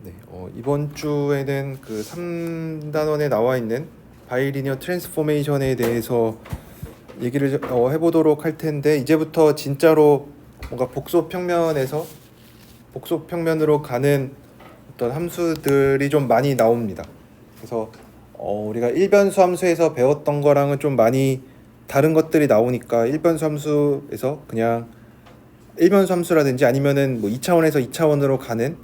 네, 이번 주에는 그 3단원에 나와 있는 바이리니어 트랜스포메이션에 대해서 얘기를 해보도록 할 텐데, 이제부터 진짜로 뭔가 복소 평면으로 가는 어떤 함수들이 좀 많이 나옵니다. 그래서 우리가 일변수 함수에서 배웠던 거랑은 좀 많이 다른 것들이 나오니까 일변수 함수에서 그냥 일변수 함수라든지 아니면은 뭐 2차원에서 2차원으로 가는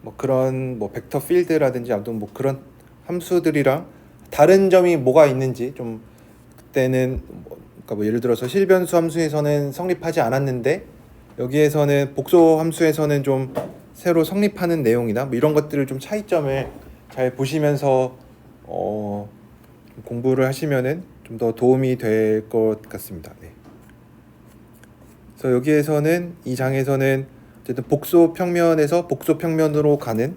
뭐 그런 뭐 벡터 필드라든지 아무튼 뭐 그런 함수들이랑 다른 점이 뭐가 있는지 좀 그때는 그러니까 뭐 예를 들어서 실변수 함수에서는 성립하지 않았는데 여기에서는 복소 함수에서는 좀 새로 성립하는 내용이나 뭐 이런 것들을 좀 차이점을 잘 보시면서 공부를 하시면은 좀 더 도움이 될 것 같습니다. 네. 그래서 여기에서는 이 장에서는 어쨌든 복소 평면에서 복소 평면으로 가는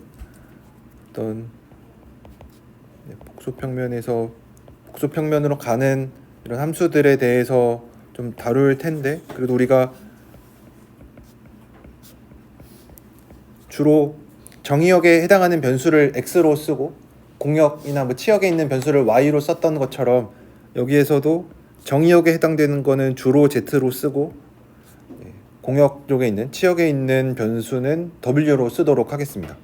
어떤 복소 평면에서 복소 평면으로 가는 이런 함수들에 대해서 좀 다룰 텐데, 그래도 우리가 주로 정의역에 해당하는 변수를 x로 쓰고 공역이나 뭐 치역에 있는 변수를 y로 썼던 것처럼 여기에서도 정의역에 해당되는 거는 주로 z로 쓰고 공역 쪽에 있는 치역에 있는 변수는 w로 쓰도록 하겠습니다.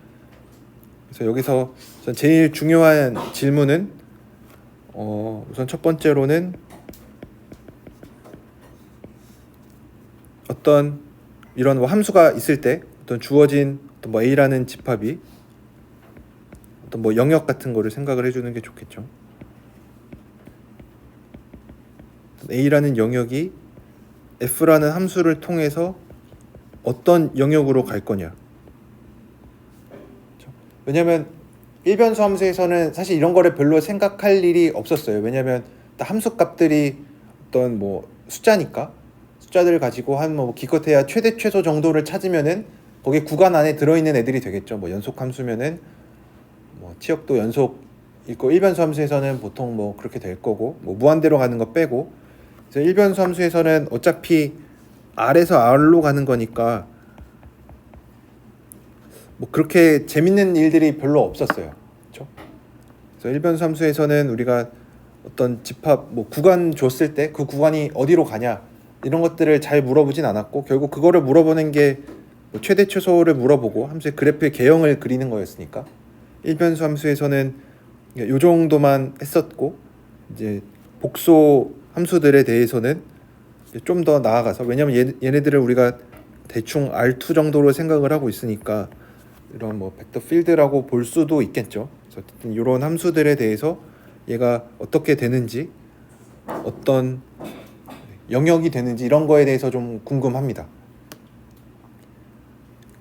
그래서 여기서 제일 중요한 질문은 우선 첫 번째로는 어떤 이런 뭐 함수가 있을 때 어떤 주어진 어떤 뭐 a라는 집합이 어떤 뭐 영역 같은 거를 생각을 해주는 게 좋겠죠. a라는 영역이 f라는 함수를 통해서 어떤 영역으로 갈 거냐. 왜냐면 일변수 함수에서는 사실 이런 거를 별로 생각할 일이 없었어요. 왜냐면 함수 값들이 어떤 뭐 숫자니까 숫자들을 가지고 한 뭐 기껏해야 최대 최소 정도를 찾으면은 거기 구간 안에 들어있는 애들이 되겠죠. 뭐 연속 함수면은 뭐 치역도 연속 있고 일변수 함수에서는 보통 뭐 그렇게 될 거고 뭐 무한대로 가는 거 빼고, 그래서 일변수 함수에서는 어차피 R에서 R로 가는 거니까 뭐 그렇게 재밌는 일들이 별로 없었어요. 그렇죠? 그래서 일변수 함수에서는 우리가 어떤 집합 뭐 구간 줬을 때 그 구간이 어디로 가냐 이런 것들을 잘 물어보진 않았고, 결국 그거를 물어보는 게뭐 최대 최소를 물어보고 함수의 그래프의 개형을 그리는 거였으니까 일변수 함수에서는 요 정도만 했었고, 이제 복소 함수들에 대해서는 좀 더 나아가서, 왜냐면 얘네들을 우리가 대충 R2 정도로 생각을 하고 있으니까 이런 뭐 벡터 필드라고 볼 수도 있겠죠. 그래서 어쨌든 이런 함수들에 대해서 얘가 어떻게 되는지, 어떤 영역이 되는지 이런 거에 대해서 좀 궁금합니다.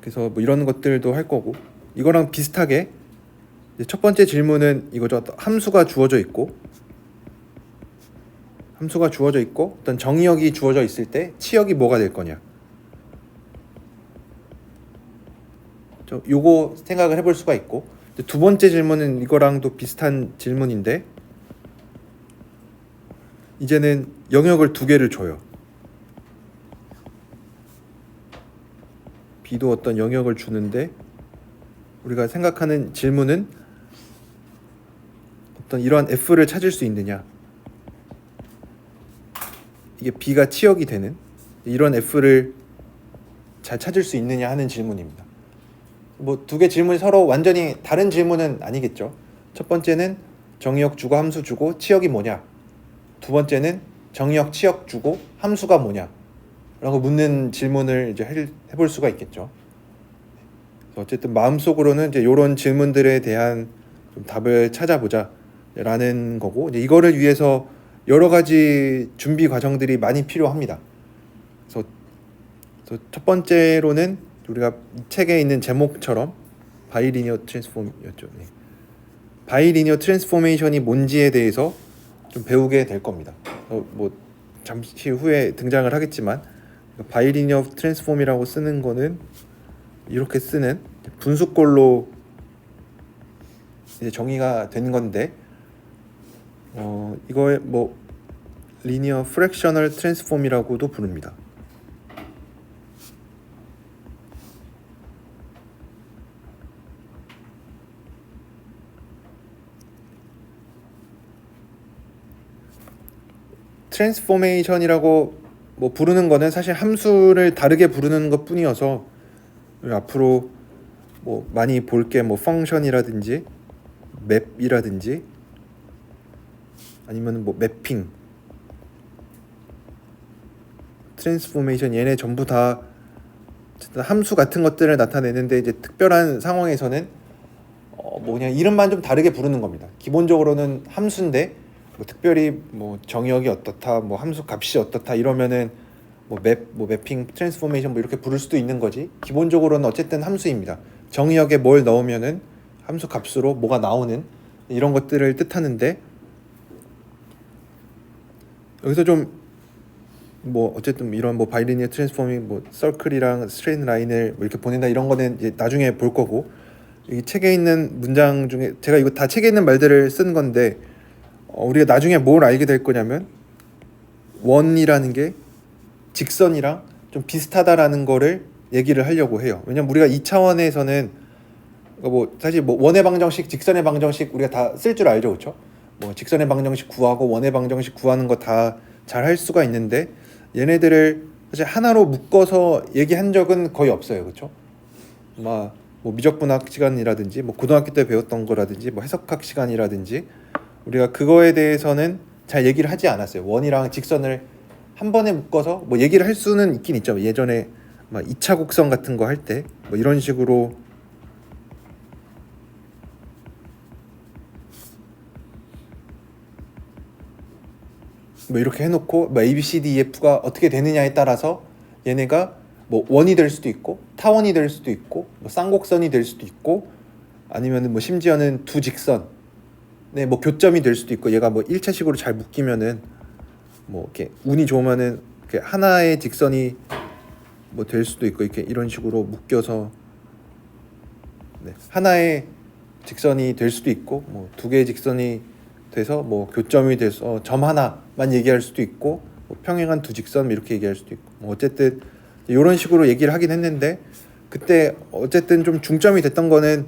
그래서 뭐 이런 것들도 할 거고, 이거랑 비슷하게 첫 번째 질문은 이거죠. 함수가 주어져 있고 어떤 정의역이 주어져 있을 때 치역이 뭐가 될 거냐. 요거 생각을 해볼 수가 있고, 두 번째 질문은 이거랑도 비슷한 질문인데 이제는 영역을 두 개를 줘요. B도 어떤 영역을 주는데 우리가 생각하는 질문은 어떤 이러한 F를 찾을 수 있느냐, 이게 B가 치역이 되는 이런 F를 잘 찾을 수 있느냐 하는 질문입니다. 뭐 두 개 질문이 서로 완전히 다른 질문은 아니겠죠. 첫 번째는 정의역 주고 함수 주고 치역이 뭐냐, 두 번째는 정의역 치역 주고 함수가 뭐냐 라고 묻는 질문을 이제 해볼 수가 있겠죠. 어쨌든 마음속으로는 이제 이런 질문들에 대한 좀 답을 찾아보자 라는 거고, 이제 이거를 위해서 여러 가지 준비 과정들이 많이 필요합니다. 그래서 첫 번째로는 우리가 이 책에 있는 제목처럼 바이리니어 트랜스폼이었죠. 네. 바이리니어 트랜스포메이션이 뭔지에 대해서 좀 배우게 될 겁니다. 뭐 잠시 후에 등장을 하겠지만 바이리니어 트랜스폼이라고 쓰는 거는 이렇게 쓰는 분수꼴로 이제 정의가 되는 건데, 이거에 뭐 리니어 프랙셔널 트랜스폼이라고도 부릅니다. 트랜스포메이션이라고 뭐 부르는 거는 사실 함수를 다르게 부르는 것 뿐이어서 앞으로 뭐 많이 볼 게 뭐 펑션이라든지 맵이라든지 아니면 뭐 매핑, 트랜스포메이션 얘네 전부 다 함수 같은 것들을 나타내는데 이제 특별한 상황에서는 그냥 이름만 좀 다르게 부르는 겁니다. 기본적으로는 함수인데 뭐 특별히 뭐 정의역이 어떻다, 뭐 함수 값이 어떻다 이러면은 뭐 매핑, 트랜스포메이션 뭐 이렇게 부를 수도 있는 거지. 기본적으로는 어쨌든 함수입니다. 정의역에 뭘 넣으면은 함수 값으로 뭐가 나오는 이런 것들을 뜻하는데 여기서 좀 뭐 어쨌든 이런 뭐 바이리니어 트랜스포밍 뭐 서클이랑 스트레이트 라인을 뭐 이렇게 보낸다 이런 거는 이제 나중에 볼 거고 이 책에 있는 문장 중에 제가 이거 다 책에 있는 말들을 쓴 건데 우리가 나중에 뭘 알게 될 거냐면 원이라는 게 직선이랑 좀 비슷하다라는 거를 얘기를 하려고 해요. 왜냐면 우리가 2차원에서는 뭐 사실 뭐 원의 방정식, 직선의 방정식 우리가 다 쓸 줄 알죠, 그렇죠? 뭐 직선의 방정식 구하고 원의 방정식 구하는 거 다 잘 할 수가 있는데 얘네들을 사실 하나로 묶어서 얘기한 적은 거의 없어요, 그렇죠? 뭐 미적분학 시간이라든지 뭐 고등학교 때 배웠던 거라든지 뭐 해석학 시간이라든지 우리가 그거에 대해서는 잘 얘기를 하지 않았어요. 원이랑 직선을 한 번에 묶어서 뭐 얘기를 할 수는 있긴 있죠. 예전에 막 2차 곡선 같은 거 할 때 뭐 이런 식으로 뭐 이렇게 해놓고 뭐 A, B, C, D, E, F가 어떻게 되느냐에 따라서 얘네가 뭐 원이 될 수도 있고 타원이 될 수도 있고 뭐 쌍곡선이 될 수도 있고 아니면은 뭐 심지어는 두 직선의 뭐 교점이 될 수도 있고 얘가 뭐 1차식으로 잘 묶이면은 뭐 이렇게 운이 좋으면은 이렇게 하나의 직선이 뭐 될 수도 있고 이렇게 이런 식으로 묶여서 하나의 직선이 될 수도 있고 뭐 두 개의 직선이 돼서 뭐 교점이 돼서 점 하나만 얘기할 수도 있고 뭐 평행한 두 직선 이렇게 얘기할 수도 있고 뭐 어쨌든 이런 식으로 얘기를 하긴 했는데 그때 어쨌든 좀 중점이 됐던 거는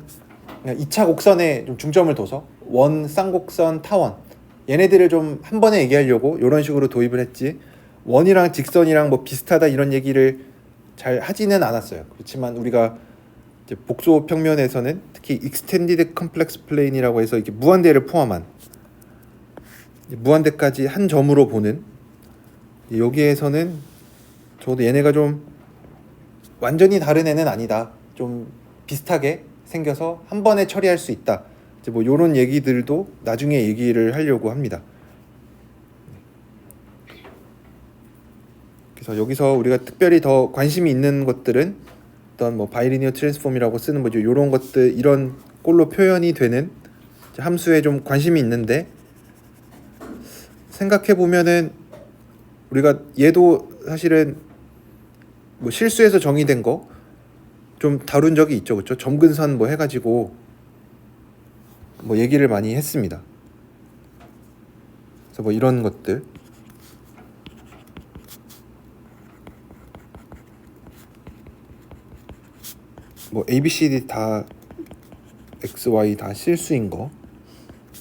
그냥 2차 곡선에 좀 중점을 둬서 원, 쌍곡선, 타원 얘네들을 좀 한 번에 얘기하려고 이런 식으로 도입을 했지 원이랑 직선이랑 뭐 비슷하다 이런 얘기를 잘 하지는 않았어요. 그렇지만 우리가 이제 복소 평면에서는 특히 Extended Complex Plane이라고 해서 이게 무한대를 포함한 무한대까지 한 점으로 보는 여기에서는 저도 얘네가 좀 완전히 다른 애는 아니다. 좀 비슷하게 생겨서 한 번에 처리할 수 있다. 이제 뭐 이런 얘기들도 나중에 얘기를 하려고 합니다. 그래서 여기서 우리가 특별히 더 관심이 있는 것들은 어떤 뭐 바이리니어 트랜스폼이라고 쓰는 뭐죠. 이런 것들 이런 꼴로 표현이 되는 함수에 좀 관심이 있는데 생각해 보면은 우리가 얘도 사실은 뭐 실수해서 정의된 거 좀 다룬 적이 있죠, 그렇죠? 점근선 뭐 해가지고 뭐 얘기를 많이 했습니다. 그래서 뭐 이런 것들 뭐 A, B, C, D 다 X, Y 다 실수인 거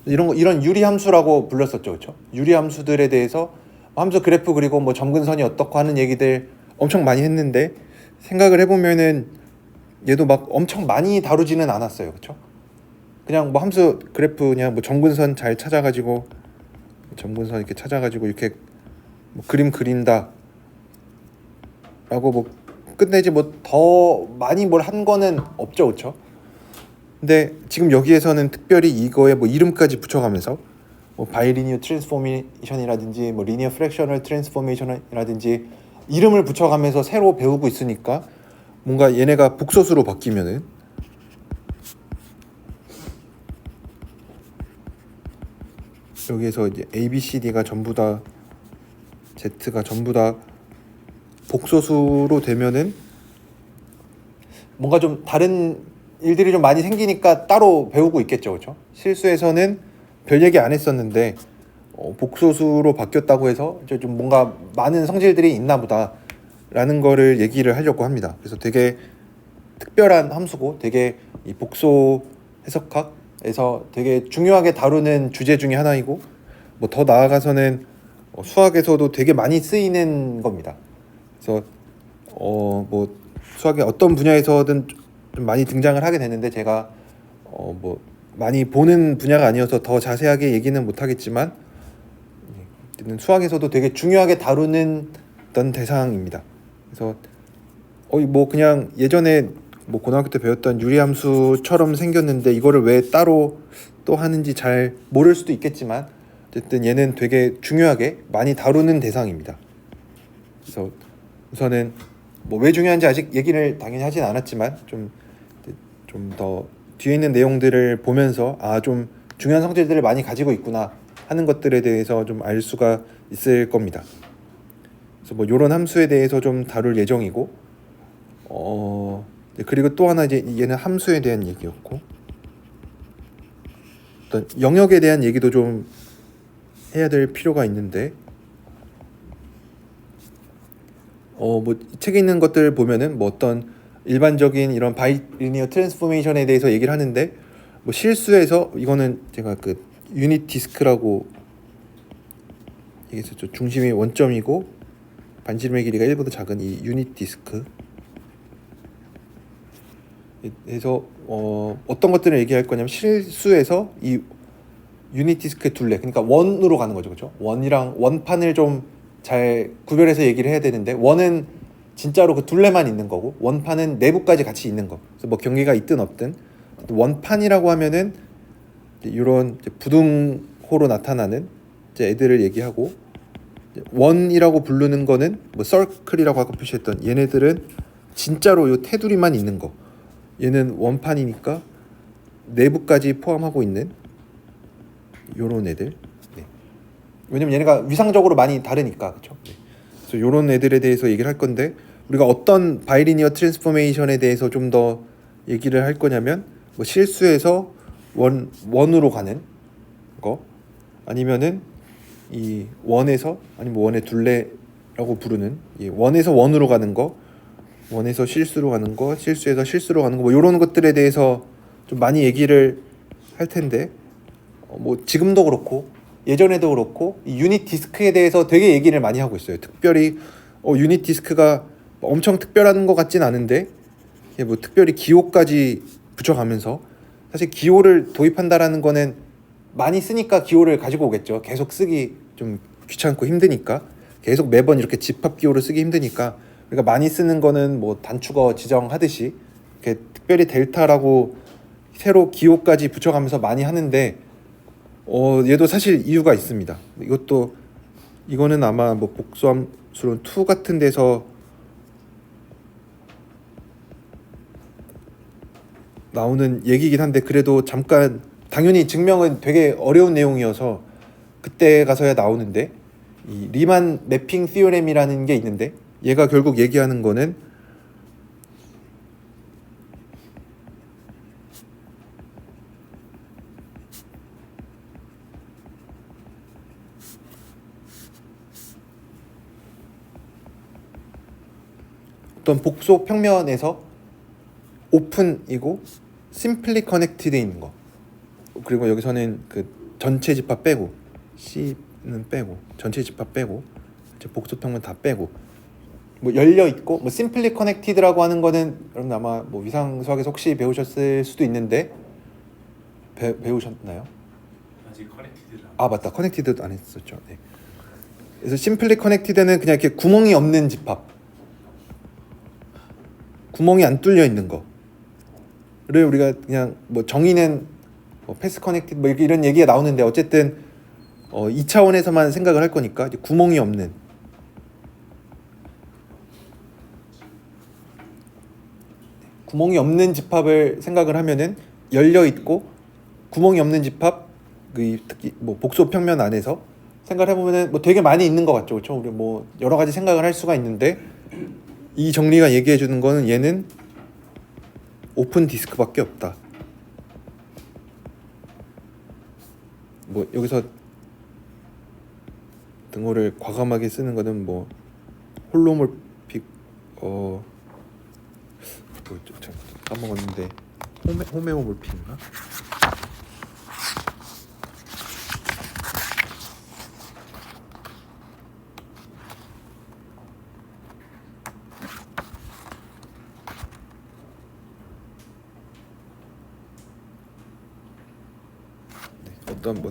이런 거 이런 유리함수라고 불렀었죠, 그렇죠? 유리함수들에 대해서 함수 그래프 그리고 뭐 점근선이 어떻고 하는 얘기들 엄청 많이 했는데 생각을 해보면은 얘도 막 엄청 많이 다루지는 않았어요, 그렇죠? 그냥 뭐 함수 그래프 그냥 뭐 점근선 잘 찾아가지고 점근선 이렇게 찾아가지고 이렇게 뭐 그림 그린다 라고 뭐 끝내지 뭐 더 많이 뭘 한 거는 없죠, 그렇죠? 근데 지금 여기에서는 특별히 이거에 뭐 이름까지 붙여가면서 뭐 바이리니어 트랜스포메이션이라든지 뭐 리니어 프랙셔널 트랜스포메이션이라든지 이름을 붙여가면서 새로 배우고 있으니까 뭔가 얘네가 복소수로 바뀌면은 여기에서 이제 A, B, C, D가 전부 다 Z가 전부 다 복소수로 되면은 뭔가 좀 다른 일들이 좀 많이 생기니까 따로 배우고 있겠죠, 그렇죠? 실수에서는 별 얘기 안 했었는데 복소수로 바뀌었다고 해서 이제 좀 뭔가 많은 성질들이 있나 보다라는 거를 얘기를 하려고 합니다. 그래서 되게 특별한 함수고 되게 이 복소 해석학에서 되게 중요하게 다루는 주제 중에 하나이고 뭐 더 나아가서는 수학에서도 되게 많이 쓰이는 겁니다. 그래서 뭐 수학의 어떤 분야에서든 좀 많이 등장을 하게 되는데 제가 뭐 많이 보는 분야가 아니어서 더 자세하게 얘기는 못하겠지만 수학에서도 되게 중요하게 다루는 어떤 대상입니다. 그래서 뭐 그냥 예전에 뭐 고등학교 때 배웠던 유리함수처럼 생겼는데 이거를 왜 따로 또 하는지 잘 모를 수도 있겠지만 어쨌든 얘는 되게 중요하게 많이 다루는 대상입니다. 그래서 우선은 뭐 왜 중요한지 아직 얘기를 당연히 하진 않았지만 좀 더 뒤에 있는 내용들을 보면서 좀 중요한 성질들을 많이 가지고 있구나 하는 것들에 대해서 좀 알 수가 있을 겁니다. 그래서 뭐 이런 함수에 대해서 좀 다룰 예정이고 그리고 또 하나 이제 얘는 함수에 대한 얘기였고 어떤 영역에 대한 얘기도 좀 해야 될 필요가 있는데 뭐 책에 있는 것들 보면은 뭐 어떤 일반적인 이런 바이리니어 트랜스포메이션에 대해서 얘기를 하는데 뭐 실수에서 이거는 제가 그 유닛 디스크라고 얘기했었죠. 중심이 원점이고 반지름의 길이가 1보다 작은 이 유닛 디스크. 그래서 어떤 것들을 얘기할 거냐면 실수에서 이 유닛 디스크의 둘레, 그러니까 원으로 가는 거죠, 그렇죠? 원이랑 원판을 좀 잘 구별해서 얘기를 해야 되는데 원은 진짜로 그 둘레만 있는 거고 원판은 내부까지 같이 있는 거. 그래서 뭐 경계가 있든 없든 원판이라고 하면은 이런 부등호로 나타나는 이제 애들을 얘기하고 원이라고 부르는 거는 뭐 서클이라고 아까 표시했던 얘네들은 진짜로 요 테두리만 있는 거. 얘는 원판이니까 내부까지 포함하고 있는 요런 애들. 네. 왜냐면 얘네가 위상적으로 많이 다르니까, 그렇죠? 네. 그래서 요런 애들에 대해서 얘기를 할 건데 우리가 어떤 바이리니어 트랜스포메이션에 대해서 좀 더 얘기를 할 거냐면 뭐 실수에서 원으로 가는 거 아니면은 이 원에서 아니면 원의 둘레라고 부르는 이 원에서 원으로 가는 거, 원에서 실수로 가는 거, 실수에서 실수로 가는 거 뭐 이런 것들에 대해서 좀 많이 얘기를 할 텐데 뭐 지금도 그렇고 예전에도 그렇고 이 유닛 디스크에 대해서 되게 얘기를 많이 하고 있어요. 특별히 유닛 디스크가 엄청 특별한 것 같진 않은데 뭐 특별히 기호까지 붙여가면서 사실 기호를 도입한다라는 거는 많이 쓰니까 기호를 가지고 오겠죠. 계속 쓰기 좀 귀찮고 힘드니까 계속 매번 이렇게 집합 기호를 쓰기 힘드니까 그러니까 많이 쓰는 거는 뭐 단축어 지정하듯이 이렇게 특별히 델타라고 새로 기호까지 붙여가면서 많이 하는데 얘도 사실 이유가 있습니다. 이거는 아마 뭐 복수함수론 2 같은 데서 나오는 얘기긴 한데 그래도 잠깐 당연히 증명은 되게 어려운 내용이어서 그때 가서야 나오는데 이 리만 매핑 시오렘이라는 게 있는데 얘가 결국 얘기하는 거는 어떤 복소 평면에서 오픈이고 심플리 커넥티드 있는 거 그리고 여기서는 그 전체 집합 빼고 C는 빼고 전체 집합 빼고 복소 평면 다 빼고 뭐 열려 있고 뭐 심플리 커넥티드라고 하는 거는 여러분 아마 뭐 위상 수학에서 혹시 배우셨을 수도 있는데 배우셨나요? 아직 커넥티드를 맞다 커넥티드도 안 했었죠. 네. 그래서 심플리 커넥티드는 그냥 이렇게 구멍이 없는 집합 구멍이 안 뚫려 있는 거를 우리가 그냥 뭐 정의는 뭐 패스 커넥티드 뭐 이런 얘기가 나오는데 어쨌든 2차원에서만 생각을 할 거니까 이제 구멍이 없는 집합을 생각을 하면은 열려 있고 구멍이 없는 집합 특히 뭐 복소 평면 안에서 생각을 해보면은 뭐 되게 많이 있는 것 같죠, 그렇죠? 우리 뭐 여러 가지 생각을 할 수가 있는데 이 정리가 얘기해 주는 거는 얘는 오픈 디스크밖에 없다. 뭐 여기서 등호를 과감하게 쓰는 거는 뭐 홀로몰픽 참 까먹었는데 호메오몰픽인가? 어떤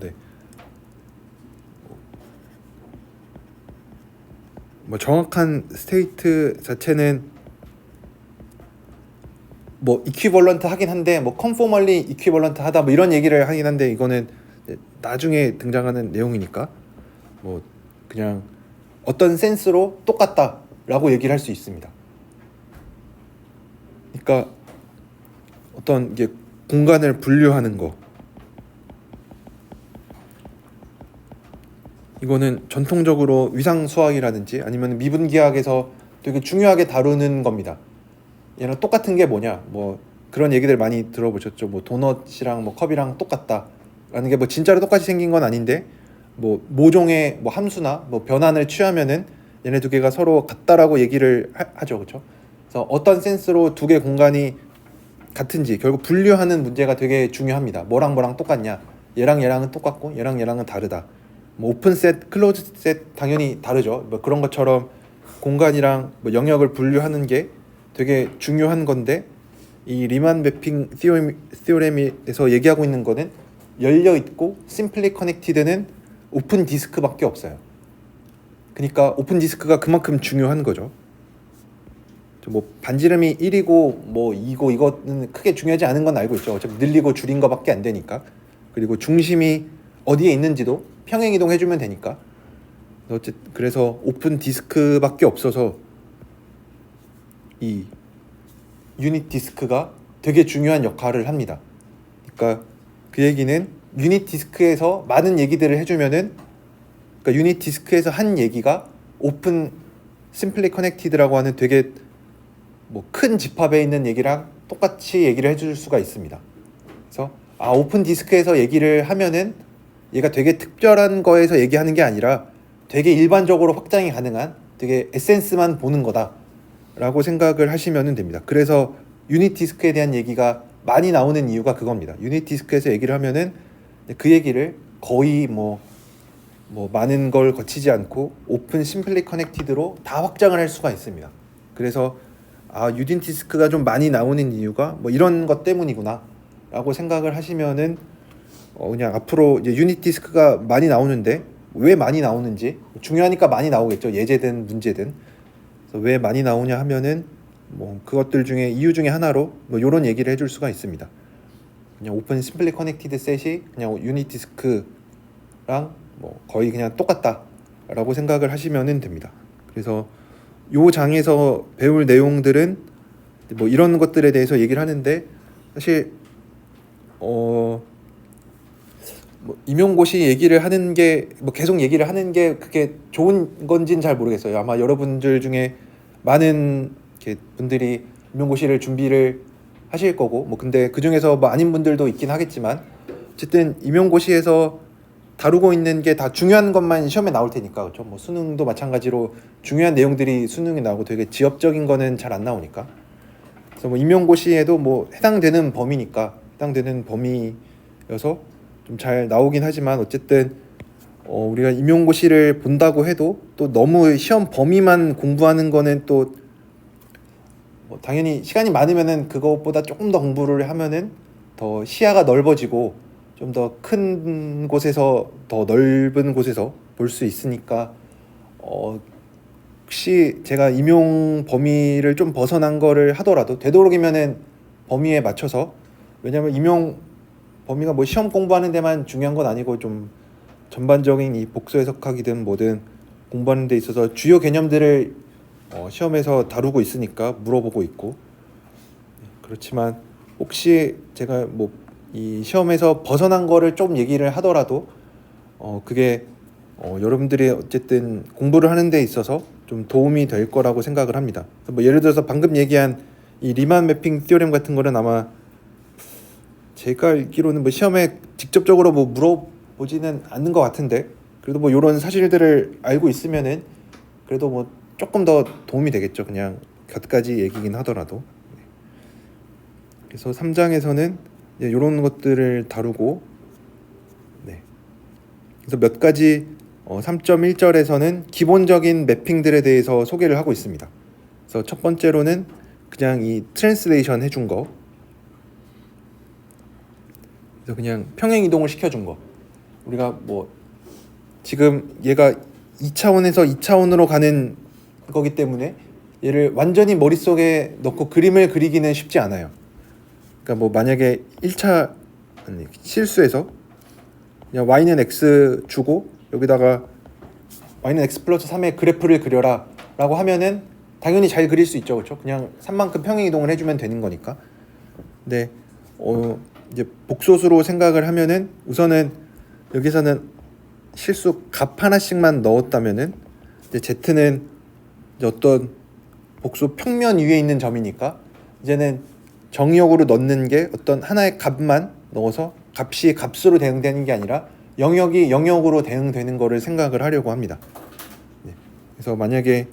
뭐 정확한 스테이트 자체는 뭐 이퀴벌런트 하긴 한데 뭐 컨포멀리 이퀴벌런트 하다 뭐 이런 얘기를 하긴 한데 이거는 나중에 등장하는 내용이니까 뭐 그냥 어떤 센스로 똑같다라고 얘기를 할 수 있습니다. 그러니까 어떤 이게 공간을 분류하는 거, 이거는 전통적으로 위상 수학이라든지 아니면 미분기하학에서 되게 중요하게 다루는 겁니다. 얘랑 똑같은 게 뭐냐, 뭐 그런 얘기들 많이 들어보셨죠. 뭐 도넛이랑 뭐 컵이랑 똑같다라는 게 뭐 진짜로 똑같이 생긴 건 아닌데 뭐 모종의 뭐 함수나 뭐 변환을 취하면은 얘네 두 개가 서로 같다라고 얘기를 하죠, 그렇죠? 그래서 어떤 센스로 두 개 공간이 같은지 결국 분류하는 문제가 되게 중요합니다. 뭐랑 뭐랑 똑같냐, 얘랑 얘랑은 똑같고 얘랑 얘랑은 다르다. 뭐 오픈 셋, 클로즈 셋 당연히 다르죠. 뭐 그런 것처럼 공간이랑 뭐 영역을 분류하는 게 되게 중요한 건데, 이 리만 매핑 티오렘에서 얘기하고 있는 거는 열려 있고 심플리 커넥티드는 오픈 디스크밖에 없어요. 그러니까 오픈 디스크가 그만큼 중요한 거죠. 뭐 반지름이 1이고 뭐 2고 이거는 크게 중요하지 않은 건 알고 있죠. 어차피 늘리고 줄인 거밖에 안 되니까. 그리고 중심이 어디에 있는지도 평행 이동해주면 되니까. 어쨌든 그래서 오픈 디스크밖에 없어서 이 유닛 디스크가 되게 중요한 역할을 합니다. 그러니까 그 얘기는 유닛 디스크에서 많은 얘기들을 해주면은, 그러니까 유닛 디스크에서 한 얘기가 오픈 심플리 커넥티드라고 하는 되게 뭐 큰 집합에 있는 얘기랑 똑같이 얘기를 해줄 수가 있습니다. 그래서 오픈 디스크에서 얘기를 하면은 얘가 되게 특별한 거에서 얘기하는 게 아니라 되게 일반적으로 확장이 가능한 되게 에센스만 보는 거다라고 생각을 하시면 됩니다. 그래서 유닛 디스크에 대한 얘기가 많이 나오는 이유가 그겁니다. 유닛 디스크에서 얘기를 하면은 그 얘기를 거의 뭐 많은 걸 거치지 않고 오픈 심플리 커넥티드로 다 확장을 할 수가 있습니다. 그래서 유닛 디스크가 좀 많이 나오는 이유가 뭐 이런 것 때문이구나 라고 생각을 하시면은 그냥 앞으로 이제 유닛 디스크가 많이 나오는데 왜 많이 나오는지, 중요하니까 많이 나오겠죠. 예제든 문제든. 그래서 왜 많이 나오냐 하면은 뭐 그것들 중에 이유 중에 하나로 뭐 이런 얘기를 해줄 수가 있습니다. 그냥 오픈 심플리 커넥티드 셋이 그냥 유닛 디스크랑 뭐 거의 그냥 똑같다라고 생각을 하시면 됩니다. 그래서 요 장에서 배울 내용들은 뭐 이런 것들에 대해서 얘기를 하는데, 사실 뭐 임용고시 얘기를 하는 게 뭐 계속 얘기를 하는 게 그게 좋은 건지는 잘 모르겠어요. 아마 여러분들 중에 많은 분들이 임용고시를 준비를 하실 거고, 뭐 근데 그 중에서 뭐 아닌 분들도 있긴 하겠지만, 어쨌든 임용고시에서 다루고 있는 게 다 중요한 것만 시험에 나올 테니까, 그렇죠? 뭐 수능도 마찬가지로 중요한 내용들이 수능에 나오고 되게 지엽적인 거는 잘 안 나오니까. 그래서 뭐 임용고시에도 뭐 해당되는 범위니까 해당되는 범위여서 좀 잘 나오긴 하지만, 어쨌든 우리가 임용고시를 본다고 해도 또 너무 시험 범위만 공부하는 거는 또 뭐 당연히 시간이 많으면은 그것보다 조금 더 공부를 하면은 더 시야가 넓어지고 좀 더 큰 곳에서 더 넓은 곳에서 볼 수 있으니까 혹시 제가 임용 범위를 좀 벗어난 거를 하더라도 되도록이면은 범위에 맞춰서, 왜냐면 임용 범위가 뭐 시험 공부하는 데만 중요한 건 아니고 좀 전반적인 이 복수 해석학이든 뭐든 공부하는 데 있어서 주요 개념들을 시험에서 다루고 있으니까 물어보고 있고, 그렇지만 혹시 제가 뭐 이 시험에서 벗어난 거를 좀 얘기를 하더라도 그게 여러분들이 어쨌든 공부를 하는 데 있어서 좀 도움이 될 거라고 생각을 합니다. 뭐 예를 들어서 방금 얘기한 이 리만 매핑 티오렘 같은 거는 아마 제가 알기로는 뭐 시험에 직접적으로 뭐 물어보지는 않는 것 같은데, 그래도 뭐 이런 사실들을 알고 있으면은 그래도 뭐 조금 더 도움이 되겠죠. 그냥 몇 가지 얘기긴 하더라도. 그래서 3장에서는 이런 것들을 다루고, 그래서 몇 가지 3.1절에서는 기본적인 매핑들에 대해서 소개를 하고 있습니다. 그래서 첫 번째로는 그냥 이 트랜스레이션 해준 거, 그래서 그냥 평행 이동을 시켜준 거. 우리가 뭐 지금 얘가 2차원에서 2차원으로 가는 거기 때문에 얘를 완전히 머릿속에 넣고 그림을 그리기는 쉽지 않아요. 그러니까 뭐 만약에 1차 실수에서 그냥 y는 x 주고 여기다가 y는 x 플러스 3의 그래프를 그려라 라고 하면은 당연히 잘 그릴 수 있죠. 그렇죠? 그냥 3만큼 평행이동을 해주면 되는 거니까. 근데 이제 복소수로 생각을 하면은 우선은 여기서는 실수 값 하나씩만 넣었다면은 이제 z는 이제 어떤 복수 평면 위에 있는 점이니까 이제는 정의역으로 넣는 게 어떤 하나의 값만 넣어서 값이 값으로 대응되는 게 아니라 영역이 영역으로 대응되는 거를 생각을 하려고 합니다. 네. 그래서 만약에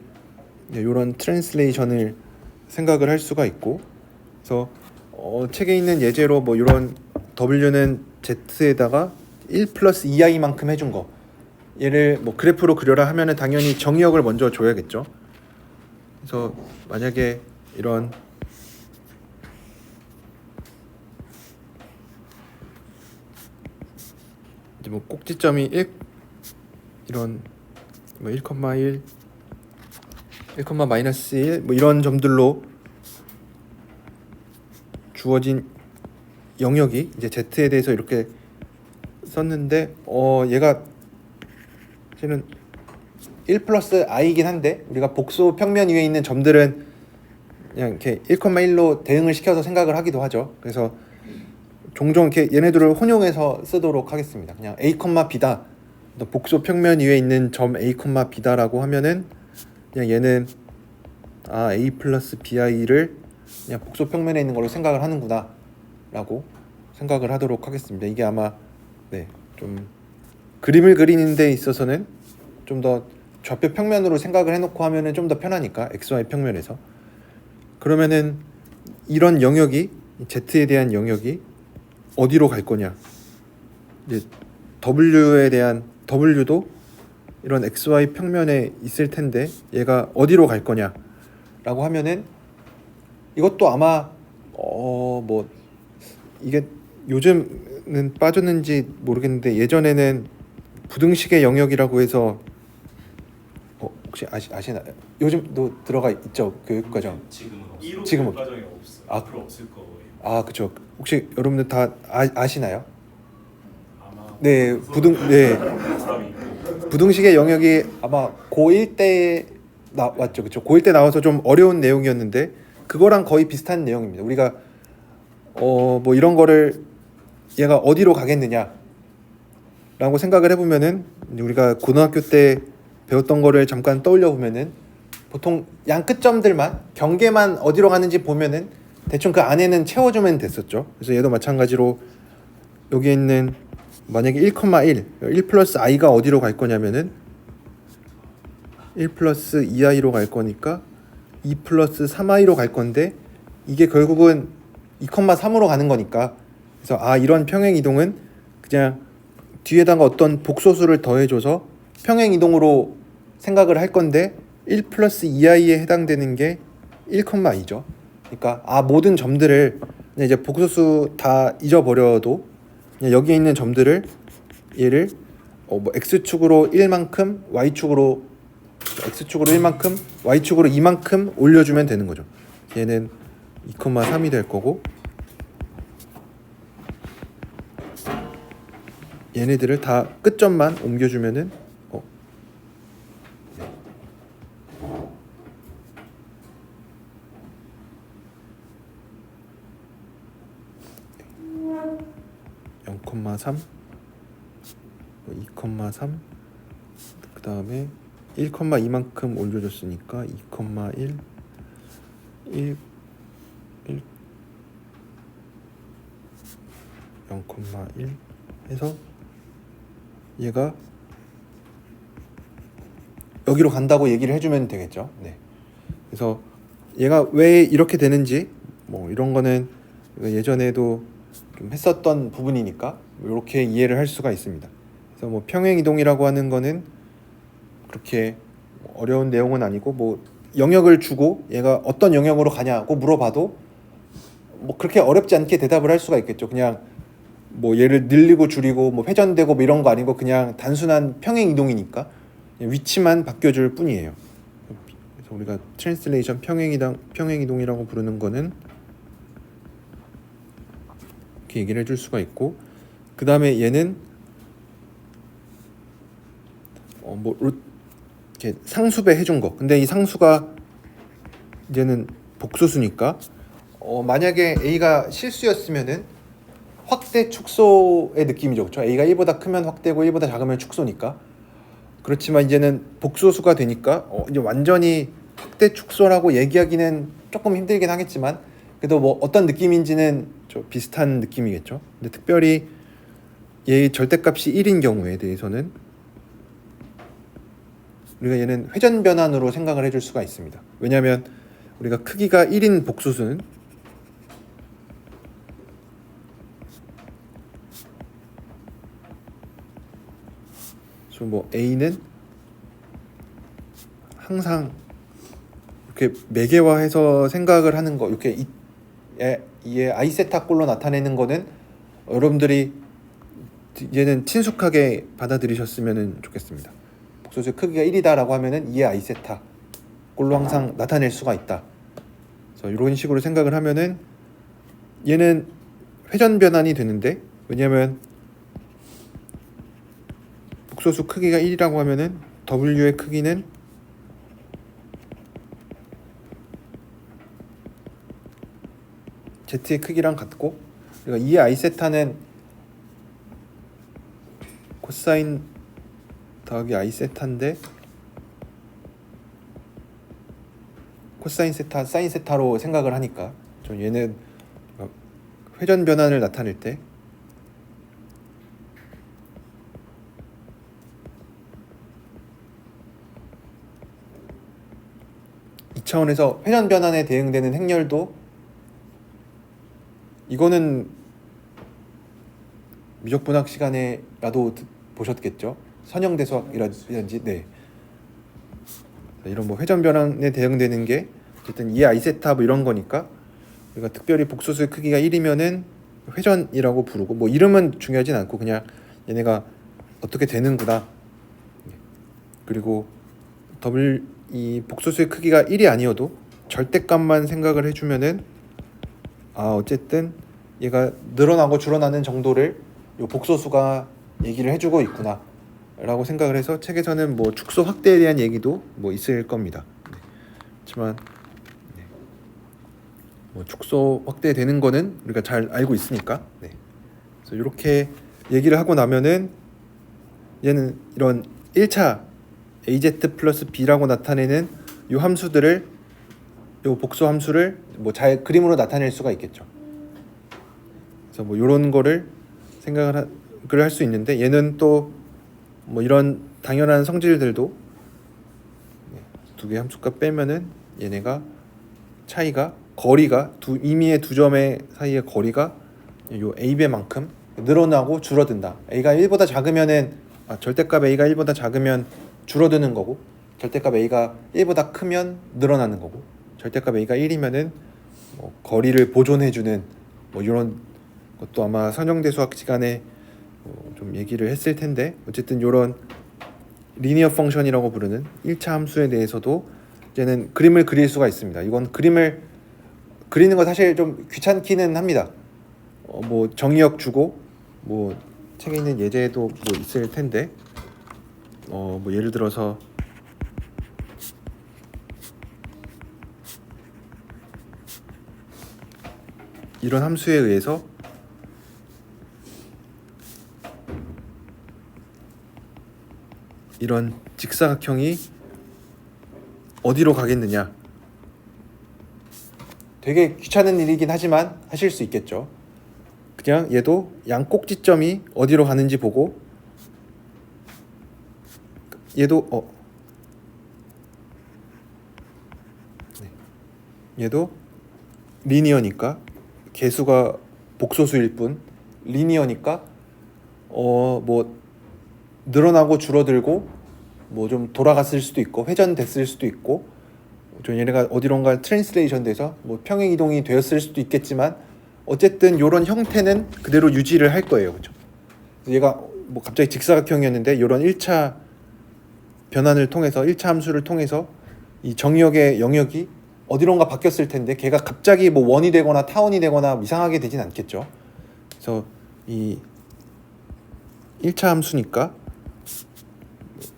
이런 트랜슬레이션을 생각을 할 수가 있고, 그래서 책에 있는 예제로 뭐 이런 W는 Z에다가 1 플러스 2i만큼 해준 거, 얘를 뭐 그래프로 그려라 하면은 당연히 정의역을 먼저 줘야겠죠. 그래서 만약에 이런 이제 뭐 꼭지점이 1 이런 뭐 1,1 1,-1 뭐 이런 점들로 주어진 영역이 이제 Z에 대해서 이렇게 썼는데 얘가 사실은 1 플러스 i이긴 한데 우리가 복수 평면 위에 있는 점들은 그냥 이렇게 1,1로 대응을 시켜서 생각을 하기도 하죠. 그래서 종종 이렇게 얘네들을 혼용해서 쓰도록 하겠습니다. 그냥 a, b다. 복수 평면 위에 있는 점 a, b다라고 하면은 그냥 얘는 a 플러스 bi를 그냥 복수 평면에 있는 걸로 생각을 하는구나 라고 생각을 하도록 하겠습니다. 이게 아마 좀 그림을 그리는 데 있어서는 좀 더 좌표 평면으로 생각을 해놓고 하면은 좀 더 편하니까 xy 평면에서. 그러면은 이런 영역이 z에 대한 영역이 어디로 갈 거냐, 이제 w에 대한 w도 이런 xy 평면에 있을 텐데 얘가 어디로 갈 거냐라고 하면은 이것도 아마 뭐 이게 요즘은 빠졌는지 모르겠는데 예전에는 부등식의 영역이라고 해서 혹시 아시나요? 요즘도 들어가 있죠, 교육과정. 지금은 없어요. 지금은 과정이 없어요. 아, 앞으로 없을 거예요. 그렇죠. 혹시 여러분들 다 아시나요? 아마 네, 사람이 있고 부등식의 영역이 아마 고1 때 나왔죠. 그렇죠. 고1 때 나와서 좀 어려운 내용이었는데 그거랑 거의 비슷한 내용입니다. 우리가 뭐 이런 거를 얘가 어디로 가겠느냐 라고 생각을 해보면은 우리가 고등학교 때 배웠던 거를 잠깐 떠올려 보면은 보통 양 끝점들만 경계만 어디로 가는지 보면은 대충 그 안에는 채워주면 됐었죠. 그래서 얘도 마찬가지로 여기 있는 만약에 1,1 플러스 i가 어디로 갈 거냐면은 1 플러스 2i로 갈 거니까 2 플러스 3i로 갈 건데 이게 결국은 2,3으로 가는 거니까, 그래서 이런 평행 이동은 그냥 뒤에다가 어떤 복소수를 더해줘서 평행 이동으로 생각을 할 건데 1 플러스 2i에 해당되는 게 1,2죠. 그러니까 모든 점들을 이제 복소수 다 잊어버려도 그냥 여기에 있는 점들을 얘를 뭐 x축으로 1만큼 y축으로 1만큼 y축으로 2만큼 올려주면 되는 거죠. 얘는 2,3이 될 거고 얘네들을 다 끝점만 옮겨주면은 0,3 2,3 그 다음에 1,2만큼 올려줬으니까 2,1 1 0,1 해서 얘가 여기로 간다고 얘기를 해주면 되겠죠. 네. 그래서 얘가 왜 이렇게 되는지 뭐 이런 거는 예전에도 좀 했었던 부분이니까 이렇게 이해를 할 수가 있습니다. 그래서 뭐 평행 이동이라고 하는 거는 그렇게 어려운 내용은 아니고 뭐 영역을 주고 얘가 어떤 영역으로 가냐고 물어봐도 뭐 그렇게 어렵지 않게 대답을 할 수가 있겠죠. 그냥 뭐 얘를 늘리고 줄이고 뭐 회전되고 뭐 이런 거 아니고 그냥 단순한 평행 이동이니까 그냥 위치만 바뀌어줄 뿐이에요. 그래서 우리가 트랜슬레이션 평행 이동이라고 부르는 거는 이렇게 얘기를 해줄 수가 있고, 그 다음에 얘는 뭐 이렇게 상수배 해준 거. 근데 이 상수가 이제는 복소수니까 만약에 A가 실수였으면은 확대 축소의 느낌이죠. 그렇죠? A가 1보다 크면 확대고 1보다 작으면 축소니까. 그렇지만 이제는 복소수가 되니까 이제 완전히 확대 축소라고 얘기하기는 조금 힘들긴 하겠지만 그래도 뭐 어떤 느낌인지는 좀 비슷한 느낌이겠죠. 근데 특별히 얘의 절대값이 1인 경우에 대해서는 우리가 얘는 회전 변환으로 생각을 해줄 수가 있습니다. 왜냐하면 우리가 크기가 1인 복소수는 뭐 A는 항상 이렇게 매개화해서 생각을 하는 거, 이렇게 이에 아이세타 꼴로 나타내는 거는 여러분들이 얘는 친숙하게 받아들이셨으면 좋겠습니다. 복소수의 크기가 1이다라고 하면은 2의 아이세타 꼴로 항상 나타낼 수가 있다. 그래서 이런 식으로 생각을 하면은 얘는 회전 변환이 되는데, 왜냐하면 복소수 크기가 1이라고 하면은 W의 크기는 Z의 크기랑 같고, 그러니까 2의 아이세타는 코사인 더하기 아이세타인데 코사인 세타, 사인 세타로 생각을 하니까 좀 얘는 회전 변환을 나타낼 때 이 차원에서 회전 변환에 대응되는 행렬도 이거는 미적분학 시간에라도 보셨겠죠. 선형대수학이라든지 네. 이런 뭐 회전 변환에 대응되는 게 어쨌든 2 아이세타 뭐 이런 거니까 우리가 특별히 복소수의 크기가 1이면은 회전이라고 부르고, 뭐 이름은 중요하진 않고 그냥 얘네가 어떻게 되는구나. 그리고 이 복소수의 크기가 1이 아니어도 절대값만 생각을 해주면은 어쨌든 얘가 늘어나고 줄어나는 정도를 요 복소수가 얘기를 해주고 있구나 라고 생각을 해서 책에서는 뭐 축소 확대에 대한 얘기도 뭐 있을 겁니다. 네. 하지만 뭐 축소 확대되는 거는 우리가 잘 알고 있으니까. 네. 그래서 이렇게 얘기를 하고 나면은 얘는 이런 1차 AZ 플러스 B라고 나타내는 요 함수들을, 요 복소 함수를 뭐 잘 그림으로 나타낼 수가 있겠죠. 그래서 뭐 이런 거를 생각을 할 수 있는데, 얘는 또 뭐 이런 당연한 성질들도 두 개 함수값 빼면은 얘네가 차이가 거리가 임의의 두 점의 사이의 거리가 요 a배만큼 늘어나고 줄어든다. a가 1보다 작으면은 절대값 a가 1보다 작으면 줄어드는 거고, 절대값 a가 1보다 크면 늘어나는 거고, 절대값 a가 1이면은 뭐 거리를 보존해주는 뭐 이런 것도 아마 선형대수학 시간에 좀 얘기를 했을 텐데, 어쨌든 이런 리니어 펑션이라고 부르는 1차 함수에 대해서도 이제는 그림을 그릴 수가 있습니다. 이건 그림을 그리는 거 사실 좀 귀찮기는 합니다. 뭐 정의역 주고 뭐 책에 있는 예제도 뭐 있을 텐데, 뭐 예를 들어서 이런 함수에 의해서 이런 직사각형이 어디로 가겠느냐. 되게 귀찮은 일이긴 하지만 하실 수 있겠죠. 그냥 얘도 양 꼭지점이 어디로 가는지 보고, 얘도 얘도 리니어니까 개수가 복소수일 뿐 리니어니까 뭐 늘어나고 줄어들고 뭐 좀 돌아갔을 수도 있고 회전됐을 수도 있고, 좀 얘네가 어디론가 트랜스레이션 돼서 뭐 평행 이동이 되었을 수도 있겠지만 어쨌든 이런 형태는 그대로 유지를 할 거예요. 그렇죠? 얘가 뭐 갑자기 직사각형이었는데 이런 1차 변환을 통해서 1차 함수를 통해서 이 정역의 영역이 어디론가 바뀌었을 텐데 걔가 갑자기 뭐 원이 되거나 타원이 되거나 이상하게 되진 않겠죠. 그래서 이 1차 함수니까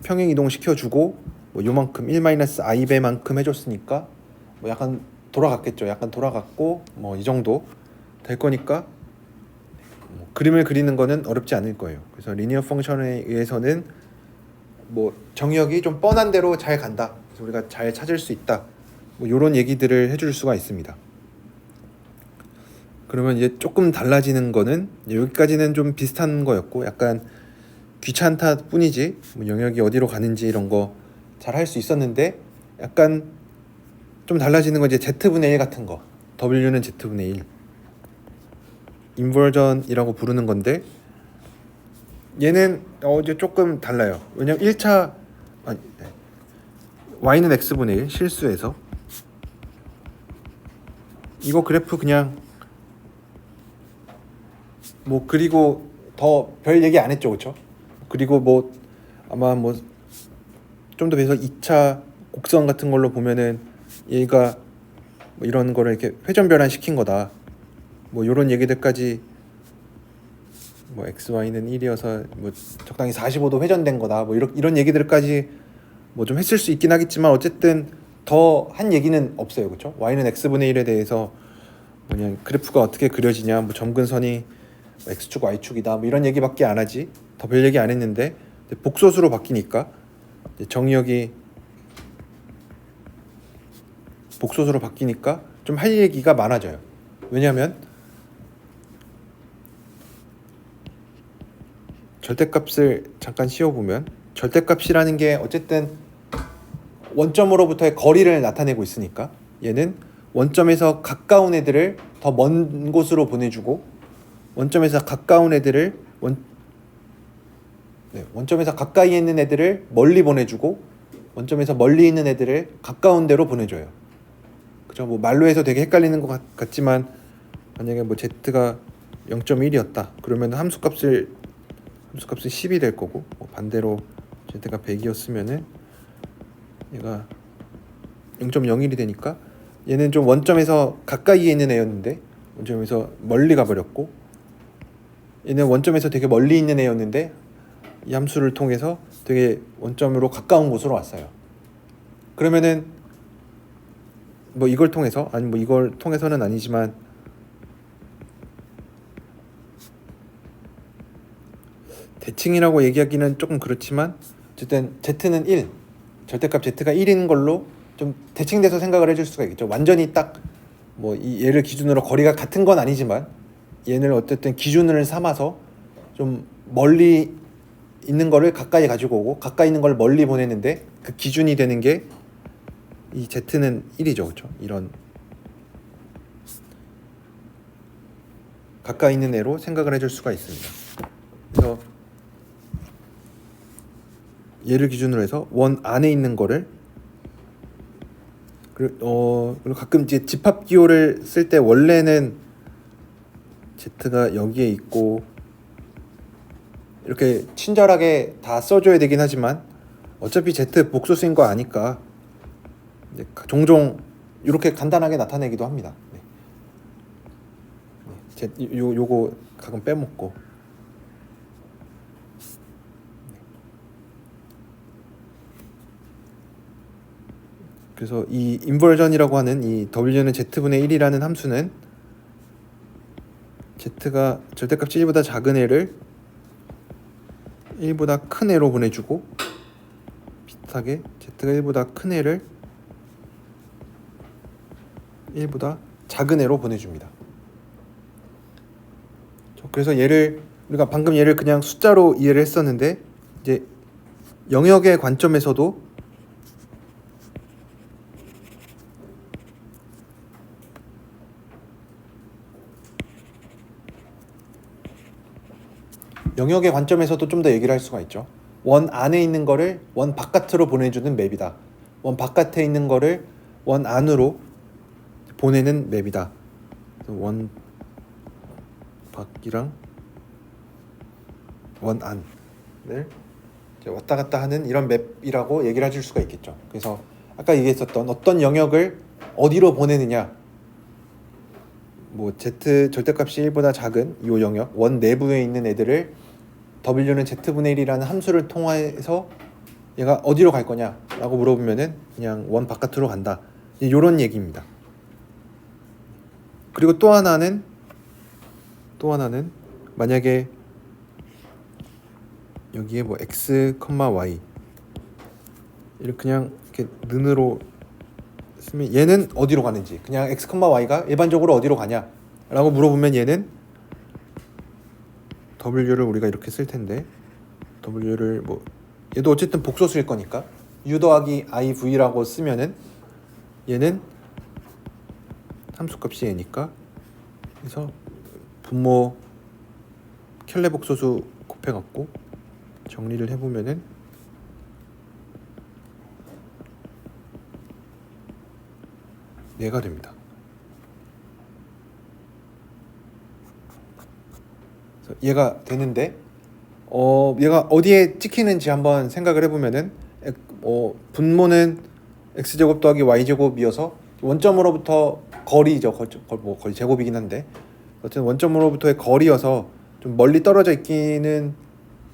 평행 이동 시켜주고 뭐 요만큼 1-i배만큼 해줬으니까 뭐 약간 돌아갔겠죠. 약간 돌아갔고 뭐 이 정도 될 거니까 뭐 그림을 그리는 거는 어렵지 않을 거예요. 그래서 리니어 펑션에 의해서는 뭐 정역이 좀 뻔한 대로 잘 간다. 그래서 우리가 잘 찾을 수 있다. 뭐 이런 얘기들을 해줄 수가 있습니다. 그러면 이제 조금 달라지는 거는 여기까지는 좀 비슷한 거였고 약간 귀찮다 뿐이지 뭐 영역이 어디로 가는지 이런 거 잘 할 수 있었는데 약간 좀 달라지는 건 이제 z분의 1 같은 거. w는 z분의 1 인버전이라고 부르는 건데 얘는 이제 조금 달라요. 왜냐면 1차 y는 x분의 1 실수해서 이거 그래프 그냥 뭐 그리고 더 별 얘기 안 했죠, 그렇죠? 그리고 뭐 아마 뭐 좀 더 배서 2차 곡선 같은 걸로 보면은 얘가 뭐 이런 거를 이렇게 회전 변환 시킨 거다. 뭐 이런 얘기들까지 뭐 x, y는 1이어서 뭐 적당히 45도 회전된 거다. 뭐 이런 얘기들까지 뭐 좀 했을 수 있긴 하겠지만 어쨌든 더 한 얘기는 없어요, 그렇죠? y는 x분의 1에 대해서 그냥 그래프가 어떻게 그려지냐, 뭐 점근선이 x축, y축이다, 뭐 이런 얘기밖에 안 하지. 더 별 얘기 안 했는데 복소수로 바뀌니까 이제 정역이 복소수로 바뀌니까 좀 할 얘기가 많아져요. 왜냐하면 절대값을 잠깐 씌워보면 절대값이라는 게 어쨌든 원점으로부터의 거리를 나타내고 있으니까 얘는 원점에서 가까운 애들을 더 먼 곳으로 보내주고 원점에서 가까운 애들을 원점에서 가까이 있는 애들을 멀리 보내주고 원점에서 멀리 있는 애들을 가까운 데로 보내줘요. 그죠? 뭐 말로 해서 되게 헷갈리는 것 같지만 만약에 뭐 z가 0.1이었다 그러면 함수값은 10이 될 거고 뭐 반대로 z가 100이었으면은 얘가 0.01이 되니까 얘는 좀 원점에서 가까이에 있는 애였는데 원점에서 멀리 가버렸고 얘는 원점에서 되게 멀리 있는 애였는데 이 함수를 통해서 되게 원점으로 가까운 곳으로 왔어요. 그러면은 뭐 이걸 통해서 아니 뭐 이걸 통해서는 아니지만 대칭이라고 얘기하기는 조금 그렇지만 어쨌든 z는 1 절대값 z가 1인 걸로 좀 대칭돼서 생각을 해줄 수가 있겠죠. 완전히 딱 뭐 이 얘를 기준으로 거리가 같은 건 아니지만 얘를 어쨌든 기준을 삼아서 좀 멀리 있는 거를 가까이 가지고 오고 가까이 있는 걸 멀리 보내는데 그 기준이 되는 게 이 z는 1이죠, 그렇죠? 이런 가까이 있는 애로 생각을 해줄 수가 있습니다. 그래서 얘를 기준으로 해서 원 안에 있는 거를 그리고 가끔 이제 집합 기호를 쓸 때 원래는 z가 여기에 있고 이렇게 친절하게 다 써줘야 되긴 하지만 어차피 z 복소수인 거 아니까 이제 종종 이렇게 간단하게 나타내기도 합니다. 요거 가끔 빼먹고 그래서 이 인버전이라고 하는 이 w는 z분의 1이라는 함수는 z가 절대값이 1보다 작은 애를 1보다 큰 애로 보내주고 비슷하게 z가 1보다 큰 애를 1보다 작은 애로 보내줍니다. 그래서 우리가 방금 얘를 그냥 숫자로 이해를 했었는데 이제 영역의 관점에서도 좀 더 얘기를 할 수가 있죠. 원 안에 있는 거를 원 바깥으로 보내주는 맵이다. 원 바깥에 있는 거를 원 안으로 보내는 맵이다. 원 밖이랑 원 안을 이제 왔다 갔다 하는 이런 맵이라고 얘기를 해줄 수가 있겠죠. 그래서 아까 얘기했었던 어떤 영역을 어디로 보내느냐, 뭐 z 절대값이 1보다 작은 이 영역 원 내부에 있는 애들을 w는 z분의 1이라는 함수를 통해서 얘가 어디로 갈 거냐라고 물어보면은 그냥 원 바깥으로 간다, 이런 얘기입니다. 그리고 또 하나는 만약에 여기에 뭐 x, y 이렇게 그냥 이렇게 는으로 쓰면 얘는 어디로 가는지, 그냥 x, y가 일반적으로 어디로 가냐라고 물어보면 얘는 w를 우리가 이렇게 쓸 텐데, w를 뭐 얘도 어쨌든 복소수일 거니까 u 더하기 iv라고 쓰면은 얘는 함수값이 얘니까, 그래서 분모 켈레 복소수 곱해갖고 정리를 해보면은 얘가 됩니다. 그래서 얘가 되는데 얘가 어디에 찍히는지 한번 생각을 해보면은 분모는 x제곱 더하기 y제곱이어서 원점으로부터 거리죠. 거리 제곱이긴 한데 어쨌든 원점으로부터의 거리여서 좀 멀리 떨어져 있기는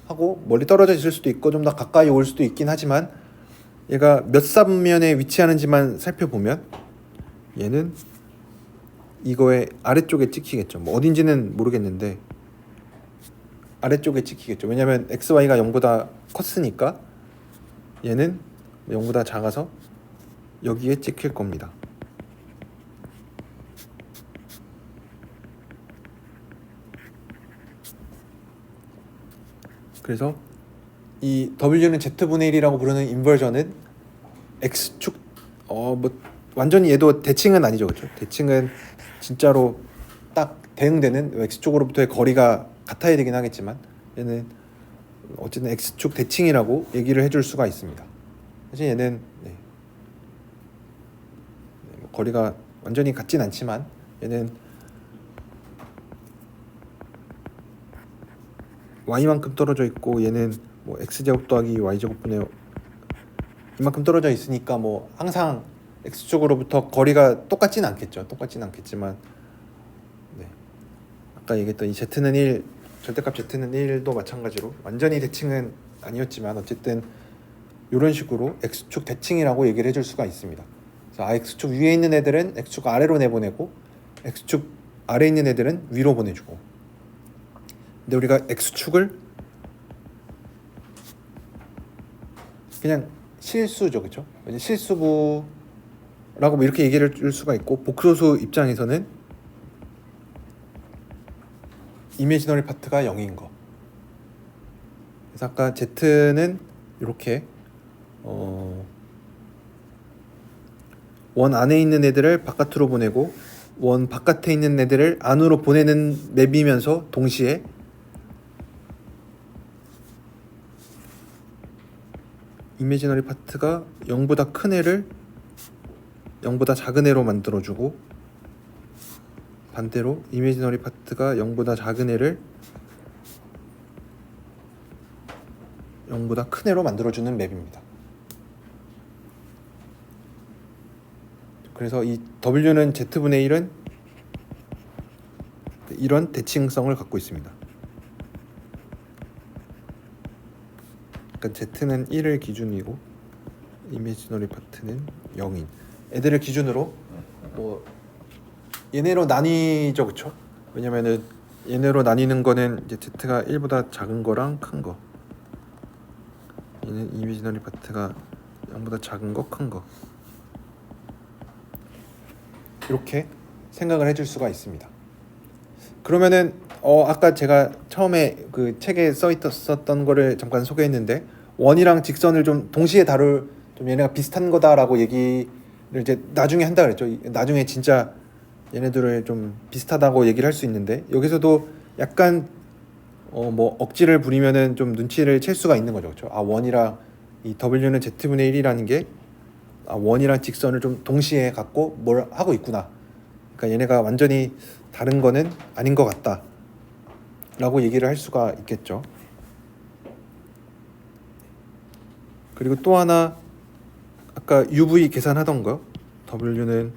하고, 멀리 떨어져 있을 수도 있고 좀 더 가까이 올 수도 있긴 하지만, 얘가 몇 삽면에 위치하는지만 살펴보면 얘는 이거의 아래쪽에 찍히겠죠. 뭐 어딘지는 모르겠는데 아래쪽에 찍히겠죠. 왜냐면 xy가 0보다 컸으니까 얘는 0보다 작아서 여기에 찍힐 겁니다. 그래서 이 w는 z분의 1이라고 부르는 인버전은 x축 뭐 완전히 얘도 대칭은 아니죠, 그렇죠? 대칭은 진짜로 딱 대응되는 x축으로부터의 거리가 같아야 되긴 하겠지만, 얘는 어쨌든 x축 대칭이라고 얘기를 해줄 수가 있습니다. 사실 얘는 뭐 거리가 완전히 같진 않지만 얘는 y만큼 떨어져 있고, 얘는 뭐 x제곱 더하기 y제곱분의 이만큼 떨어져 있으니까 뭐 항상 x축으로부터 거리가 똑같진 않겠지만 아까 얘기했던 이 z는 1, 절대값 z는 1도 마찬가지로 완전히 대칭은 아니었지만 어쨌든 이런 식으로 x축 대칭이라고 얘기를 해줄 수가 있습니다. 그래서 x축 위에 있는 애들은 x축 아래로 내보내고 x축 아래에 있는 애들은 위로 보내주고, 근데 우리가 x축을 그냥 실수죠, 그렇죠? 실수부라고 뭐 이렇게 얘기를 줄 수가 있고, 복소수 입장에서는 이미지너리 파트가 0인 거. 그래서 아까 z는 이렇게 원 안에 있는 애들을 바깥으로 보내고 원 바깥에 있는 애들을 안으로 보내는 맵이면서 동시에 이미지너리 파트가 0보다 큰 애를 0보다 작은 애로 만들어주고, 반대로 이미지너리 파트가 0보다 작은 애를 0보다 큰 애로 만들어주는 맵입니다. 그래서 이 W는 Z분의 1은 이런 대칭성을 갖고 있습니다. 그러니까 Z는 1을 기준이고 이미지너리 파트는 0인 애들을 기준으로 뭐 얘네로 나뉘죠, 그쵸? 왜냐면은 얘네로 나뉘는 거는 이제 Z가 1보다 작은 거랑 큰 거, 얘는 이미지너리 파트가 0보다 작은 거, 큰 거, 이렇게 생각을 해줄 수가 있습니다. 그러면은 아까 제가 처음에 그 책에 써 있었던 거를 잠깐 소개했는데, 원이랑 직선을 좀 동시에 다룰, 좀 얘네가 비슷한 거다라고 얘기를 이제 나중에 한다 그랬죠. 나중에 진짜 얘네들을 좀 비슷하다고 얘기를 할 수 있는데, 여기서도 약간 뭐 억지를 부리면은 좀 눈치를 챌 수가 있는 거죠, 그렇죠? 원이랑 이 W는 Z분의 1이라는 게 원이랑 직선을 좀 동시에 갖고 뭘 하고 있구나. 그러니까 얘네가 완전히 다른 거는 아닌 것 같다. 라고 얘기를 할 수가 있겠죠. 그리고 또 하나 아까 UV 계산하던 거 W는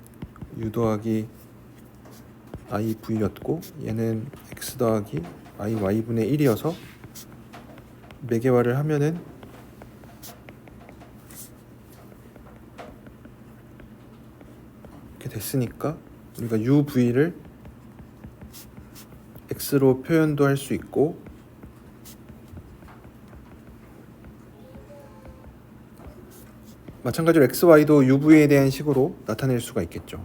U 더하기 IV였고 얘는 X 더하기 IY분의 1이어서 매개화를 하면은 이렇게 됐으니까 우리가 UV를 X로 표현도 할 수 있고 마찬가지로 XY도 UV에 대한 식으로 나타낼 수가 있겠죠.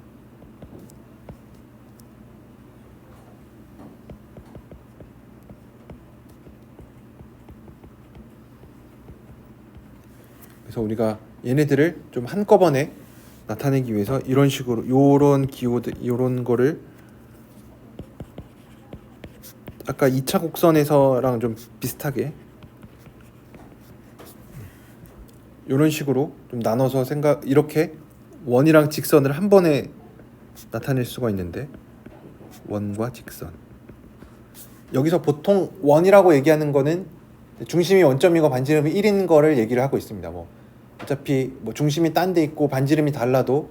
그래서 우리가 얘네들을 좀 한꺼번에 나타내기 위해서 이런 식으로 요런 기호들 요런 거를 아까 2차 곡선에서랑 좀 비슷하게 이런 식으로 좀 나눠서 이렇게 원이랑 직선을 한 번에 나타낼 수가 있는데 원과 직선 여기서 보통 원이라고 얘기하는 거는 중심이 원점이고 반지름이 1인 거를 얘기를 하고 있습니다. 뭐 어차피 뭐 중심이 딴 데 있고 반지름이 달라도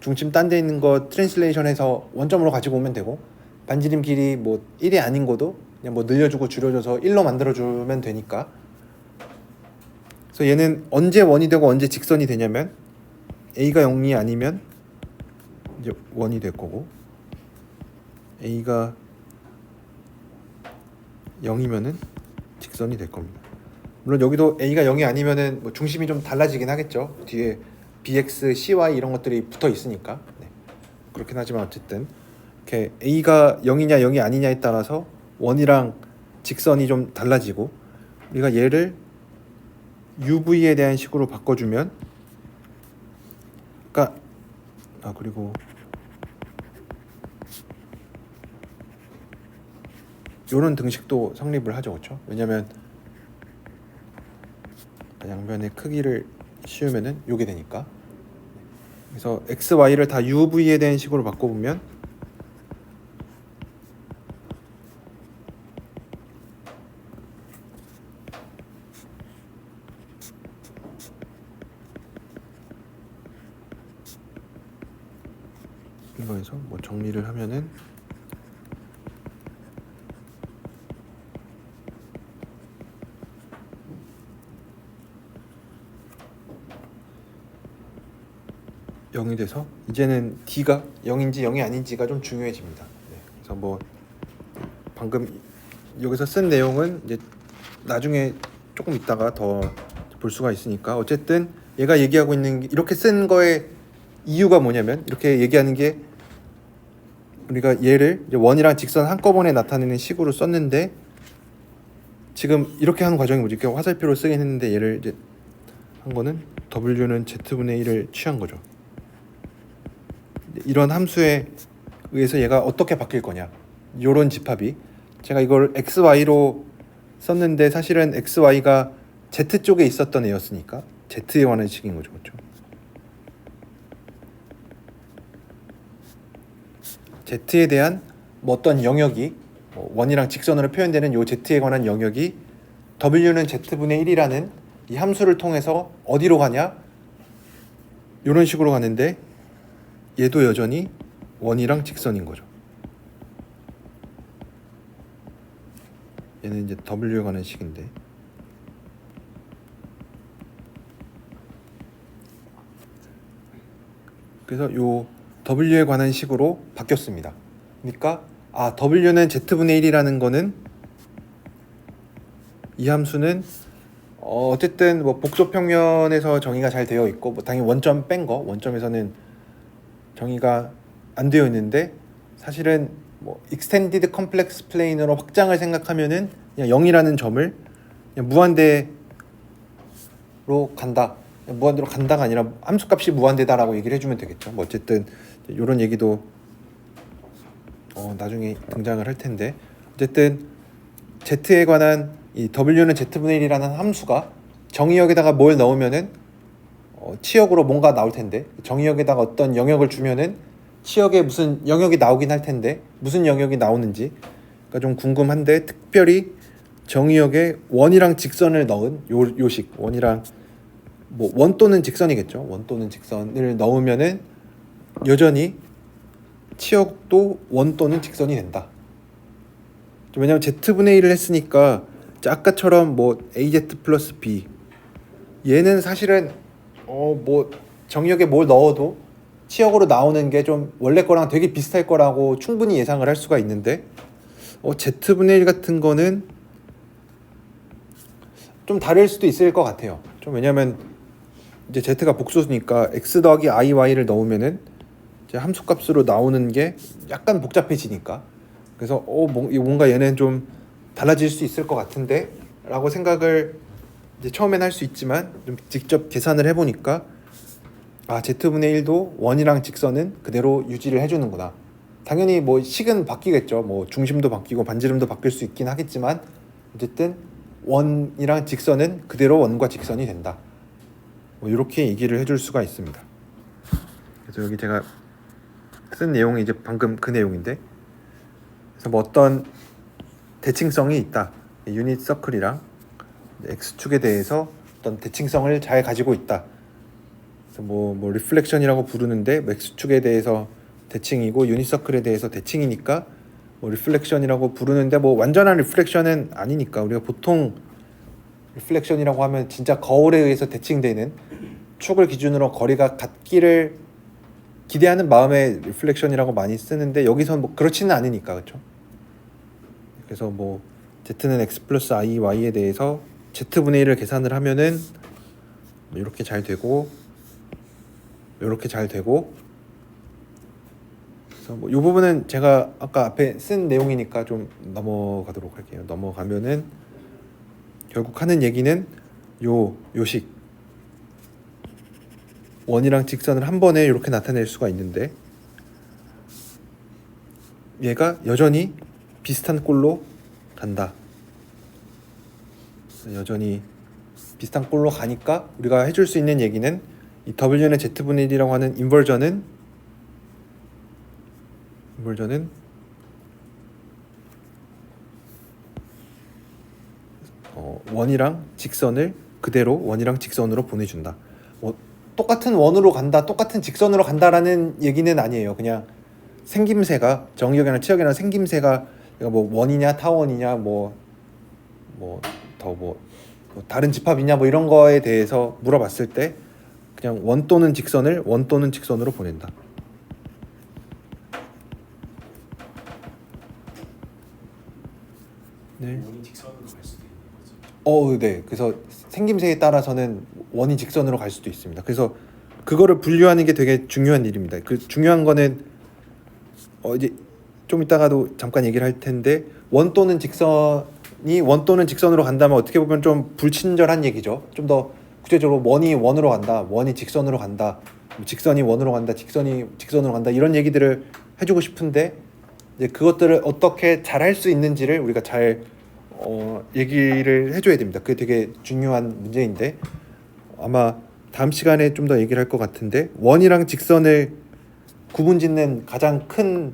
중심 딴 데 있는 거 트랜슬레이션해서 원점으로 가지고 오면 되고 반지름 길이 뭐 1이 아닌 거도 그냥 뭐 늘려주고 줄여줘서 1로 만들어주면 되니까. 그래서 얘는 언제 원이 되고 언제 직선이 되냐면 A가 0이 아니면 이제 원이 될 거고 A가 0이면은 직선이 될 겁니다. 물론 여기도 A가 0이 아니면은 뭐 중심이 좀 달라지긴 하겠죠. 뒤에 BX, CY 이런 것들이 붙어 있으니까. 네. 그렇긴 하지만 어쨌든 이렇게 A가 0이냐 0이 아니냐에 따라서 원이랑 직선이 좀 달라지고 우리가 얘를 UV에 대한 식으로 바꿔주면 그러니까 그리고 이런 등식도 성립을 하죠. 그렇죠? 왜냐면 양변의 크기를 씌우면은 요게 되니까. 그래서 x, y를 다 UV에 대한 식으로 바꿔보면 이거에서 뭐 정리를 하면은 영이 돼서 이제는 D가 0인지 0이 아닌지가 좀 중요해집니다. 네. 그래서 뭐 방금 여기서 쓴 내용은 이제 나중에 조금 있다가 더 볼 수가 있으니까 어쨌든 얘가 얘기하고 있는 게 이렇게 쓴 거의 이유가 뭐냐면 이렇게 얘기하는 게 우리가 얘를 이제 원이랑 직선 한꺼번에 나타내는 식으로 썼는데 지금 이렇게 하는 과정이 뭐지? 이렇게 화살표로 쓰긴 했는데 얘를 이제 한 거는 W는 Z분의 1을 취한 거죠. 이런 함수에 의해서 얘가 어떻게 바뀔 거냐 요런 집합이 제가 이걸 XY로 썼는데 사실은 XY가 Z 쪽에 있었던 애였으니까 Z에 관한 식인 거죠. 그렇죠? Z에 대한 뭐 어떤 영역이 원이랑 직선으로 표현되는 요 Z에 관한 영역이 W는 Z분의 1이라는 이 함수를 통해서 어디로 가냐 요런 식으로 가는데 얘도 여전히 원이랑 직선인 거죠. 얘는 이제 W에 관한 식인데 그래서 요 W에 관한 식으로 바뀌었습니다. 그러니까 W는 Z분의 1이라는 거는 이 함수는 어쨌든 뭐 복소평면에서 정의가 잘 되어 있고 뭐 당연히 원점 뺀 거 원점에서는 정의가 안 되어 있는데 사실은 뭐 extended complex plane으로 확장을 생각하면은 그냥 0이라는 점을 그냥 무한대로 간다. 무한대로 간다가 아니라 함수값이 무한대다라고 얘기를 해주면 되겠죠. 뭐 어쨌든 이런 얘기도 나중에 등장을 할 텐데 어쨌든 Z에 관한 이 W는 Z분의 1이라는 함수가 정의역에다가 뭘 넣으면은 치역으로 뭔가 나올 텐데 정의역에다가 어떤 영역을 주면은 치역에 무슨 영역이 나오긴 할 텐데 무슨 영역이 나오는지 좀 궁금한데 특별히 정의역에 원이랑 직선을 넣은 요식 원이랑 뭐 원 또는 직선이겠죠. 원 또는 직선을 넣으면은 여전히 치역도 원 또는 직선이 된다. 왜냐하면 z분의 1을 했으니까 아까처럼 뭐 az 플러스 b 얘는 사실은 뭐 정의역에 뭘 넣어도 치역으로 나오는 게 좀 원래 거랑 되게 비슷할 거라고 충분히 예상을 할 수가 있는데 z분의 1 같은 거는 좀 다를 수도 있을 것 같아요. 좀 왜냐면 이제 z가 복수니까 x 더하기 iy를 넣으면은 이제 함수값으로 나오는 게 약간 복잡해지니까 그래서 뭔가 얘는 좀 달라질 수 있을 것 같은데 라고 생각을 이제 처음엔 할 수 있지만 좀 직접 계산을 해보니까 z분의 1도 원이랑 직선은 그대로 유지를 해주는구나. 당연히 뭐 식은 바뀌겠죠. 뭐 중심도 바뀌고 반지름도 바뀔 수 있긴 하겠지만 어쨌든 원이랑 직선은 그대로 원과 직선이 된다. 뭐 이렇게 얘기를 해줄 수가 있습니다. 그래서 여기 제가 쓴 내용이 이제 방금 그 내용인데, 그래서 뭐 어떤 대칭성이 있다. 유닛 서클이랑 x축에 대해서 어떤 대칭성을 잘 가지고 있다. 그래서 뭐 리플렉션이라고 부르는데 x축에 대해서 대칭이고 유닛 서클에 대해서 대칭이니까 뭐 리플렉션이라고 부르는데 뭐 완전한 리플렉션은 아니니까 우리가 보통 리플렉션이라고 하면 진짜 거울에 의해서 대칭되는 축을 기준으로 거리가 같기를 기대하는 마음에 리플렉션이라고 많이 쓰는데 여기서 뭐 그렇지는 않으니까 그렇죠. 그래서 뭐 z는 x 플러스 i y에 대해서 z분의 1을 계산을 하면은 이렇게 잘 되고 이렇게 잘 되고 그래서 뭐 이 부분은 제가 아까 앞에 쓴 내용이니까 좀 넘어가도록 할게요. 넘어가면은 결국 하는 얘기는 요식 원이랑 직선을 한 번에 이렇게 나타낼 수가 있는데 얘가 여전히 비슷한 꼴로 간다. 여전히 비슷한 꼴로 가니까 우리가 해줄 수 있는 얘기는 이 w는 z분의 1이라고 하는 인버전은 원이랑 직선을 그대로 원이랑 직선으로 보내준다. 똑같은 원으로 간다, 똑같은 직선으로 간다라는 얘기는 아니에요. 그냥 생김새가 정의역이나 치역이나 생김새가 뭐 원이냐 타원이냐 뭐 다른 집합이냐 뭐 이런 거에 대해서 물어봤을 때 그냥 원 또는 직선을 원 또는 직선으로 보낸다. 네. 원이 직선으로 갈 수도 있는 거죠. 네. 그래서 생김새에 따라서는 원이 직선으로 갈 수도 있습니다. 그래서 그거를 분류하는 게 되게 중요한 일입니다. 그 중요한 거는 이제 좀 이따가도 잠깐 얘기를 할 텐데 원 또는 직선이 원 또는 직선으로 간다면 어떻게 보면 좀 불친절한 얘기죠. 좀 더 구체적으로 원이 원으로 간다, 원이 직선으로 간다, 직선이 원으로 간다, 직선이 직선으로 간다 이런 얘기들을 해주고 싶은데 이제 그것들을 어떻게 잘 할 수 있는지를 우리가 잘 얘기를 해줘야 됩니다. 그게 되게 중요한 문제인데 아마 다음 시간에 좀 더 얘기를 할 것 같은데 원이랑 직선을 구분짓는 가장 큰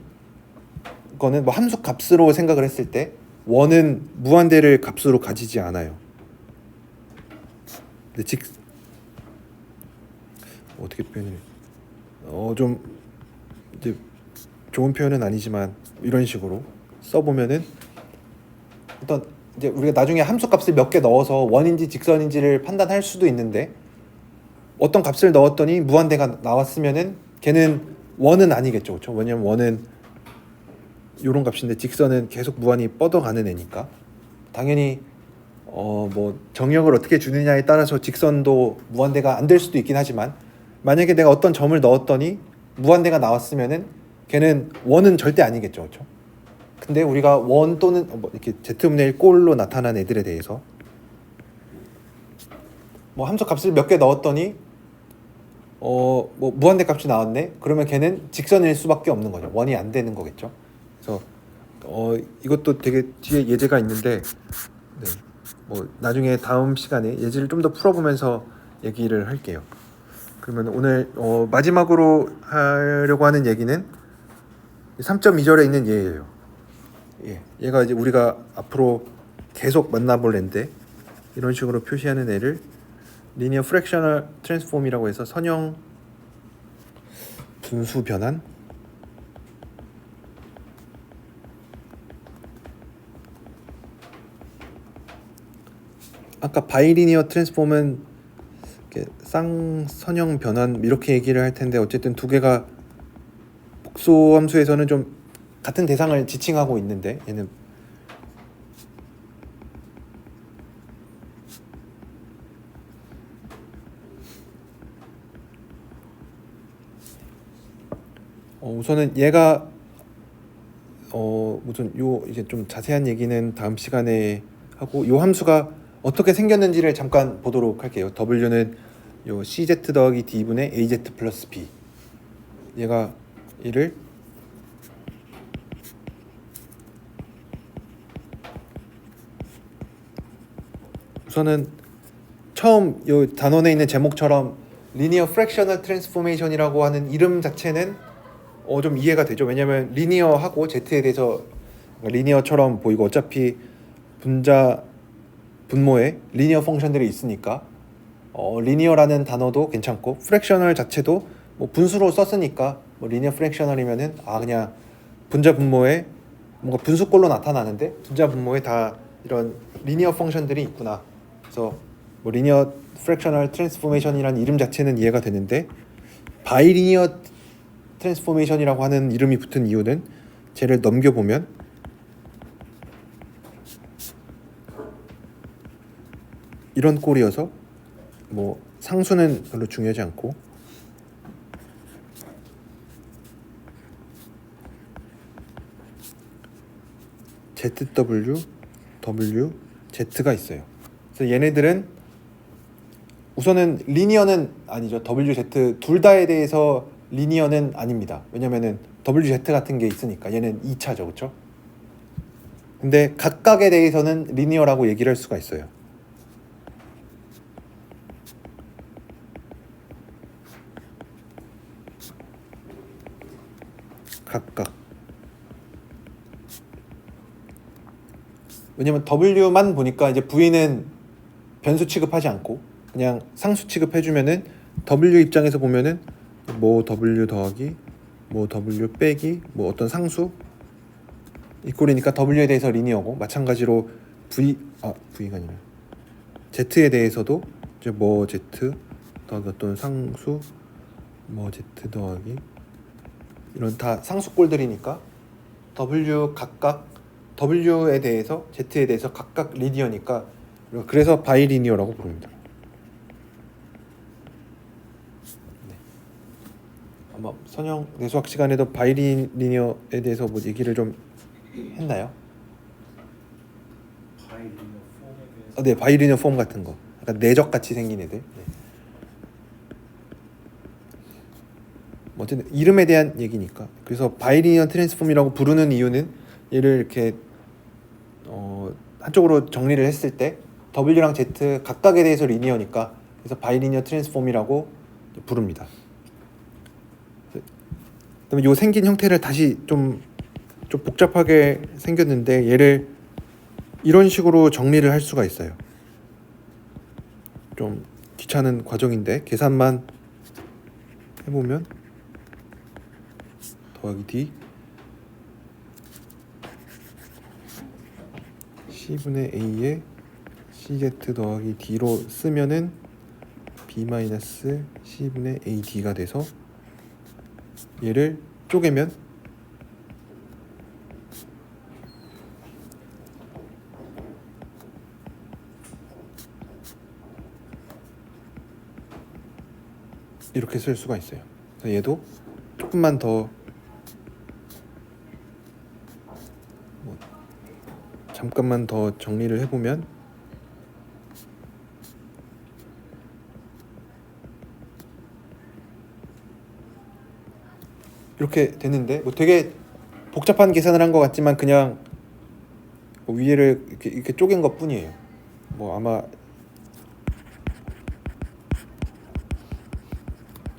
거는 뭐 함수 값으로 생각을 했을 때 원은 무한대를 값으로 가지지 않아요. 근데 어떻게 표현을 좀 이제 좋은 표현은 아니지만 이런 식으로 써보면은 어떤 이제 우리가 나중에 함수 값을 몇 개 넣어서 원인지 직선인지를 판단할 수도 있는데 어떤 값을 넣었더니 무한대가 나왔으면은 걔는 원은 아니겠죠, 그렇죠? 왜냐면 원은 이런 값인데 직선은 계속 무한히 뻗어가는 애니까 당연히 뭐 정역을 어떻게 주느냐에 따라서 직선도 무한대가 안 될 수도 있긴 하지만 만약에 내가 어떤 점을 넣었더니 무한대가 나왔으면은 걔는 원은 절대 아니겠죠, 그렇죠? 근데 우리가 원 또는 이렇게 z분의 1 꼴로 나타난 애들에 대해서 뭐 함수 값을 몇 개 넣었더니 뭐 무한대 값이 나왔네. 그러면 걔는 직선일 수밖에 없는 거죠. 원이 안 되는 거겠죠. 그래서 이것도 되게 뒤에 예제가 있는데 뭐 나중에 다음 시간에 예제를 좀 더 풀어보면서 얘기를 할게요. 그러면 오늘 마지막으로 하려고 하는 얘기는 3.2절에 있는 예예요. 예, 얘가 이제 우리가 앞으로 계속 만나볼 애인데 이런 식으로 표시하는 애를 리니어 프랙셔널 트랜스폼이라고 해서 선형 분수 변환. 아까 바이리니어 트랜스폼은 이렇게 쌍선형 변환 이렇게 얘기를 할 텐데 어쨌든 두 개가 복소 함수에서는 좀 같은 대상을 지칭하고 있는데 얘는 우선은 얘가 무슨 요 이제 좀 자세한 얘기는 다음 시간에 하고 요 함수가 어떻게 생겼는지를 잠깐 보도록 할게요. W는 요 CZ 더하기 D분의 AZ 플러스 B. 얘가 이를 우선은 처음 요 단원에 있는 제목처럼 리니어 프랙셔널 트랜스포메이션이라고 하는 이름 자체는 좀 이해가 되죠. 왜냐면 리니어하고 Z에 대해서 리니어처럼 보이고 어차피 분자 분모에 리니어 펑션들이 있으니까 리니어라는 단어도 괜찮고 프랙셔널 자체도 뭐 분수로 썼으니까 뭐 리니어 프랙셔널이면은 그냥 분자 분모에 뭔가 분수꼴로 나타나는데 분자 분모에 다 이런 리니어 펑션들이 있구나. 그래서 뭐 리니어 프랙셔널 트랜스포메이션이라는 이름 자체는 이해가 되는데 바이리니어 트랜스포메이션이라고 하는 이름이 붙은 이유는 쟤를 넘겨보면 이런 꼴이어서 뭐 상수는 별로 중요하지 않고 ZW, W, Z가 있어요. 그래서 얘네들은 우선은 리니어는 아니죠. WZ 둘 다에 대해서 리니어는 아닙니다. 왜냐면은 WZ 같은 게 있으니까 얘는 2차죠. 그렇죠? 근데 각각에 대해서는 리니어라고 얘기를 할 수가 있어요. 각각. 왜냐면 W만 보니까 이제 V는 변수 취급하지 않고 그냥 상수 취급해주면은 W 입장에서 보면은 뭐 W 더하기 뭐 W 빼기 뭐 어떤 상수 이 꼴이니까 W에 대해서 리니어고 마찬가지로 V가 아니라 Z에 대해서도 이제 뭐 Z 더하기 어떤 상수 뭐 Z 더하기 이런 다 상수꼴들이니까 W 각각 W에 대해서 Z에 대해서 각각 리니어니까 그래서 바이리니어라고 부릅니다. 네. 아마 선형 내수학 시간에도 바이리니어에 대해서 뭐 얘기를 좀 했나요? 바이리니어 폼에 대해서 네, 바이리니어 폼 같은 거. 약간 내적 같이 생긴 애들. 네. 뭐 어쨌든 이름에 대한 얘기니까. 그래서 바이리니어 트랜스폼이라고 부르는 이유는 얘를 이렇게 한쪽으로 정리를 했을 때 W랑 Z 각각에 대해서 리니어니까 그래서 바이리니어 트랜스폼이라고 부릅니다. 그다음에 요 생긴 형태를 다시 좀 복잡하게 생겼는데 얘를 이런 식으로 정리를 할 수가 있어요. 좀 귀찮은 과정인데 계산만 해보면 더하기 D C분의 A에 CZ 더하기 D로 쓰면은 B-C분의 AD가 돼서 얘를 쪼개면 이렇게 쓸 수가 있어요. 그래서 얘도 조금만 더 잠깐만 더 정리를 해보면 이렇게 되는데 뭐 되게 복잡한 계산을 한 것 같지만 그냥 뭐 위에를 이렇게 쪼갠 것 뿐이에요. 뭐 아마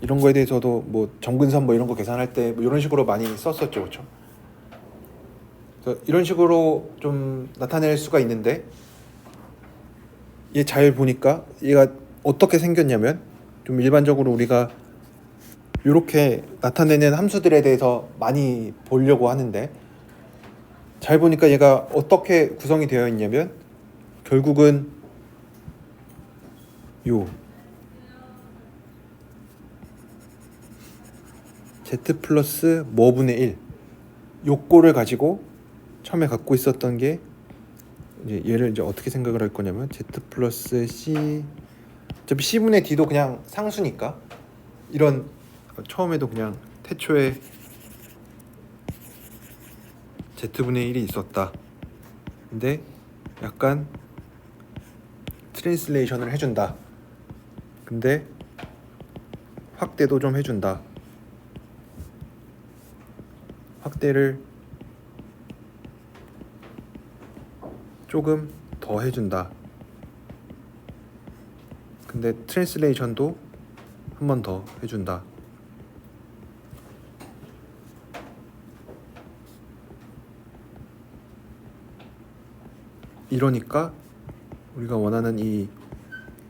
이런 거에 대해서도 뭐 정근선 뭐 이런 거 계산할 때 뭐 이런 식으로 많이 썼었죠, 그렇죠? 그래서 이런 식으로 좀 나타낼 수가 있는데 얘 잘 보니까 얘가 어떻게 생겼냐면 좀 일반적으로 우리가 이렇게 나타내는 함수들에 대해서 많이 보려고 하는데 잘 보니까 얘가 어떻게 구성이 되어 있냐면 결국은 요 z 플러스 뭐분의 1 요거를 가지고 처음에 갖고 있었던 게 이제 얘를 이제 어떻게 생각을 할 거냐면 z 플러스 c 어차피 c분의 d도 그냥 상수니까 이런 처음에도 그냥 태초에 z분의 1이 있었다. 근데 약간 트랜슬레이션을 해준다. 근데 확대도 좀 해준다. 확대를 조금 더 해준다. 근데 트랜슬레이션도 한 번 더 해준다. 이러니까 우리가 원하는 이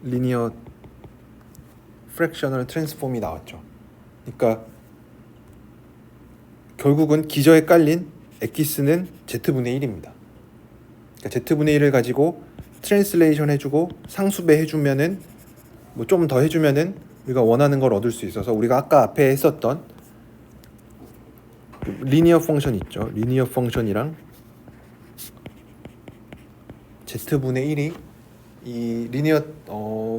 리니어 프랙셔널 트랜스폼이 나왔죠. 그러니까 결국은 기저에 깔린 엑기스는 z분의 1입니다. 그러니까 z분의 1을 가지고 트랜슬레이션 해주고 상수배 해주면은 뭐 좀 더 해주면은 우리가 원하는 걸 얻을 수 있어서 우리가 아까 앞에 했었던 리니어 펑션 있죠. 리니어 펑션이랑 z분의 1이 이 리니어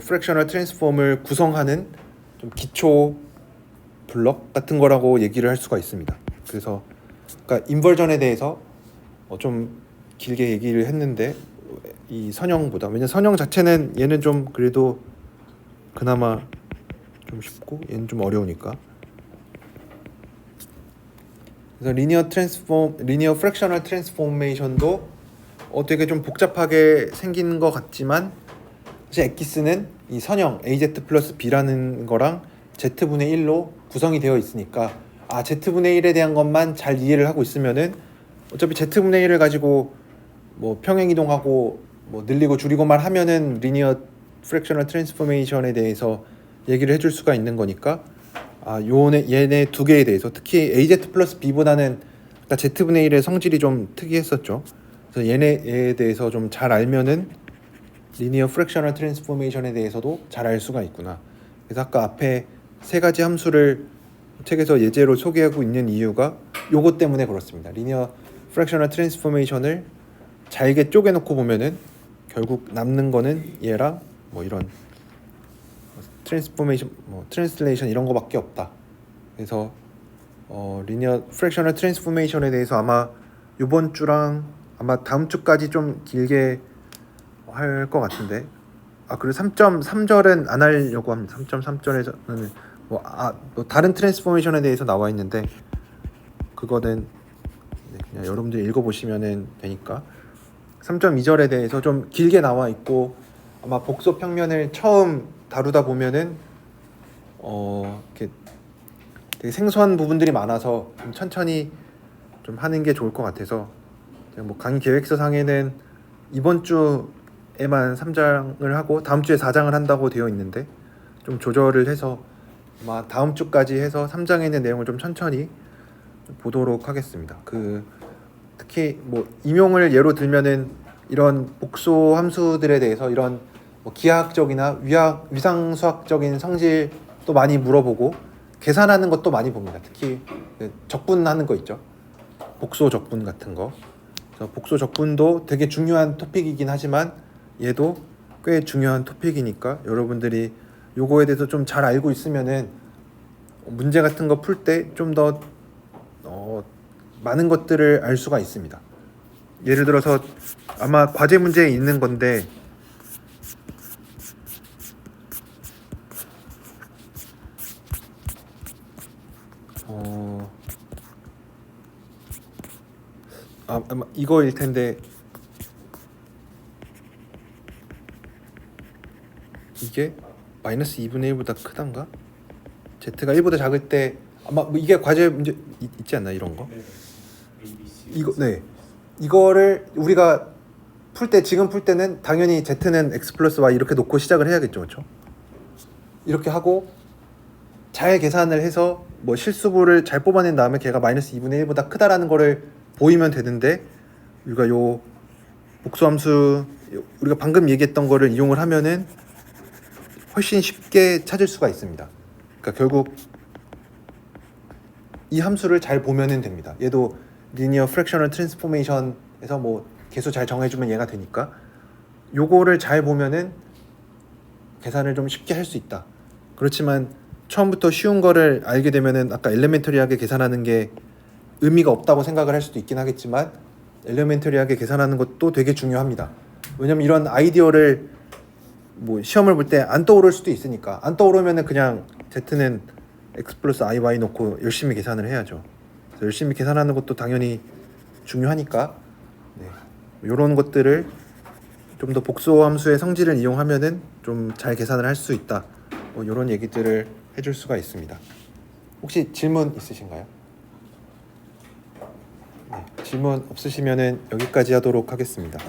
프랙셔널 트랜스폼을 구성하는 좀 기초 블럭 같은 거라고 얘기를 할 수가 있습니다. 그래서 그러니까 인버전에 대해서 좀 길게 얘기를 했는데 이 선형보다 왜냐면 선형 자체는 얘는 좀 그래도 그나마 좀 쉽고 얘는 좀 어려우니까 그래서 리니어 프랙셔널 트랜스포메이션도 되게 좀 복잡하게 생긴 것 같지만 사실 엑기스는 이 선형 AZ 플러스 B라는 거랑 Z분의 1로 구성이 되어 있으니까 Z분의 1에 대한 것만 잘 이해를 하고 있으면은 어차피 Z분의 1을 가지고 뭐 평행이동하고 뭐 늘리고 줄이고만 하면은 리니어 프랙셔널 트랜스포메이션에 대해서 얘기를 해줄 수가 있는 거니까 얘네 두 개에 대해서 특히 AZ 플러스 B보다는 Z분의 1의 성질이 좀 특이했었죠. 그래서 얘네에 대해서 좀 잘 알면은 리니어 프랙셔널 트랜스포메이션에 대해서도 잘 알 수가 있구나. 그래서 아까 앞에 세 가지 함수를 책에서 예제로 소개하고 있는 이유가 요것 때문에 그렇습니다. 리니어 프랙셔널 트랜스포메이션을 잘게 쪼개놓고 보면은 결국 남는 거는 얘랑 뭐 이런 트랜스포메이션, 뭐 트랜슬레이션 이런 거밖에 없다. 그래서 리니어 프랙셔널 트랜스포메이션에 대해서 아마 이번 주랑 아마 다음 주까지 좀 길게 할 것 같은데 그리고 3.3절은 안 하려고 합니다. 3.3절에서는 뭐 다른 트랜스포메이션에 대해서 나와 있는데 그거는 그냥 여러분들이 읽어보시면 되니까 3.2절에 대해서 좀 길게 나와 있고 아마 복소 평면을 처음 다루다 보면은 이렇게 되게 생소한 부분들이 많아서 좀 천천히 좀 하는 게 좋을 것 같아서 뭐 강의 계획서상에는 이번 주에만 3장을 하고 다음 주에 4장을 한다고 되어 있는데 좀 조절을 해서 아마 다음 주까지 해서 3장에 있는 내용을 좀 천천히 보도록 하겠습니다. 특히 뭐 임용을 예로 들면은 이런 복소 함수들에 대해서 이런 뭐 기하학적이나 위상수학적인 성질도 많이 물어보고 계산하는 것도 많이 봅니다. 특히 적분하는 거 있죠. 복소 적분 같은 거. 그래서 복소 적분도 되게 중요한 토픽이긴 하지만 얘도 꽤 중요한 토픽이니까 여러분들이 요거에 대해서 좀 잘 알고 있으면은 문제 같은 거 풀 때 좀 더 많은 것들을 알 수가 있습니다. 예를 들어서 아마 과제 문제에 있는 건데 아마 이거일 텐데 이게 마이너스 2분의 1보다 크단가? Z가 1보다 작을 때 아마 뭐 이게 과제 문제 있지 않나 이런 거? 네. ABC. 이거 네 이거를 우리가 지금 풀 때는 당연히 z는 x 플러스 y 이렇게 놓고 시작을 해야겠죠, 그렇죠? 이렇게 하고 잘 계산을 해서 뭐 실수부를 잘 뽑아낸 다음에 걔가 마이너스 2분의 1보다 크다라는 거를 보이면 되는데, 우리가 요 복수함수 우리가 방금 얘기했던 거를 이용을 하면은 훨씬 쉽게 찾을 수가 있습니다. 그러니까 결국 이 함수를 잘 보면은 됩니다. 얘도 리니어 프랙셔널 트랜스포메이션에서 뭐 개수 잘 정해주면 얘가 되니까 요거를 잘 보면은 계산을 좀 쉽게 할 수 있다. 그렇지만 처음부터 쉬운 거를 알게 되면은 아까 엘레멘터리하게 계산하는 게 의미가 없다고 생각을 할 수도 있긴 하겠지만, 엘레멘터리하게 계산하는 것도 되게 중요합니다. 왜냐면 이런 아이디어를 뭐 시험을 볼 때 안 떠오를 수도 있으니까, 안 떠오르면은 그냥 z는 x 플러스 iy 놓고 열심히 계산을 해야죠. 그래서 열심히 계산하는 것도 당연히 중요하니까, 네, 이런 것들을 좀 더 복수 함수의 성질을 이용하면은 좀 잘 계산을 할 수 있다. 뭐 이런 얘기들을 해줄 수가 있습니다. 혹시 질문 있으신가요? 네, 질문 없으시면은 여기까지 하도록 하겠습니다.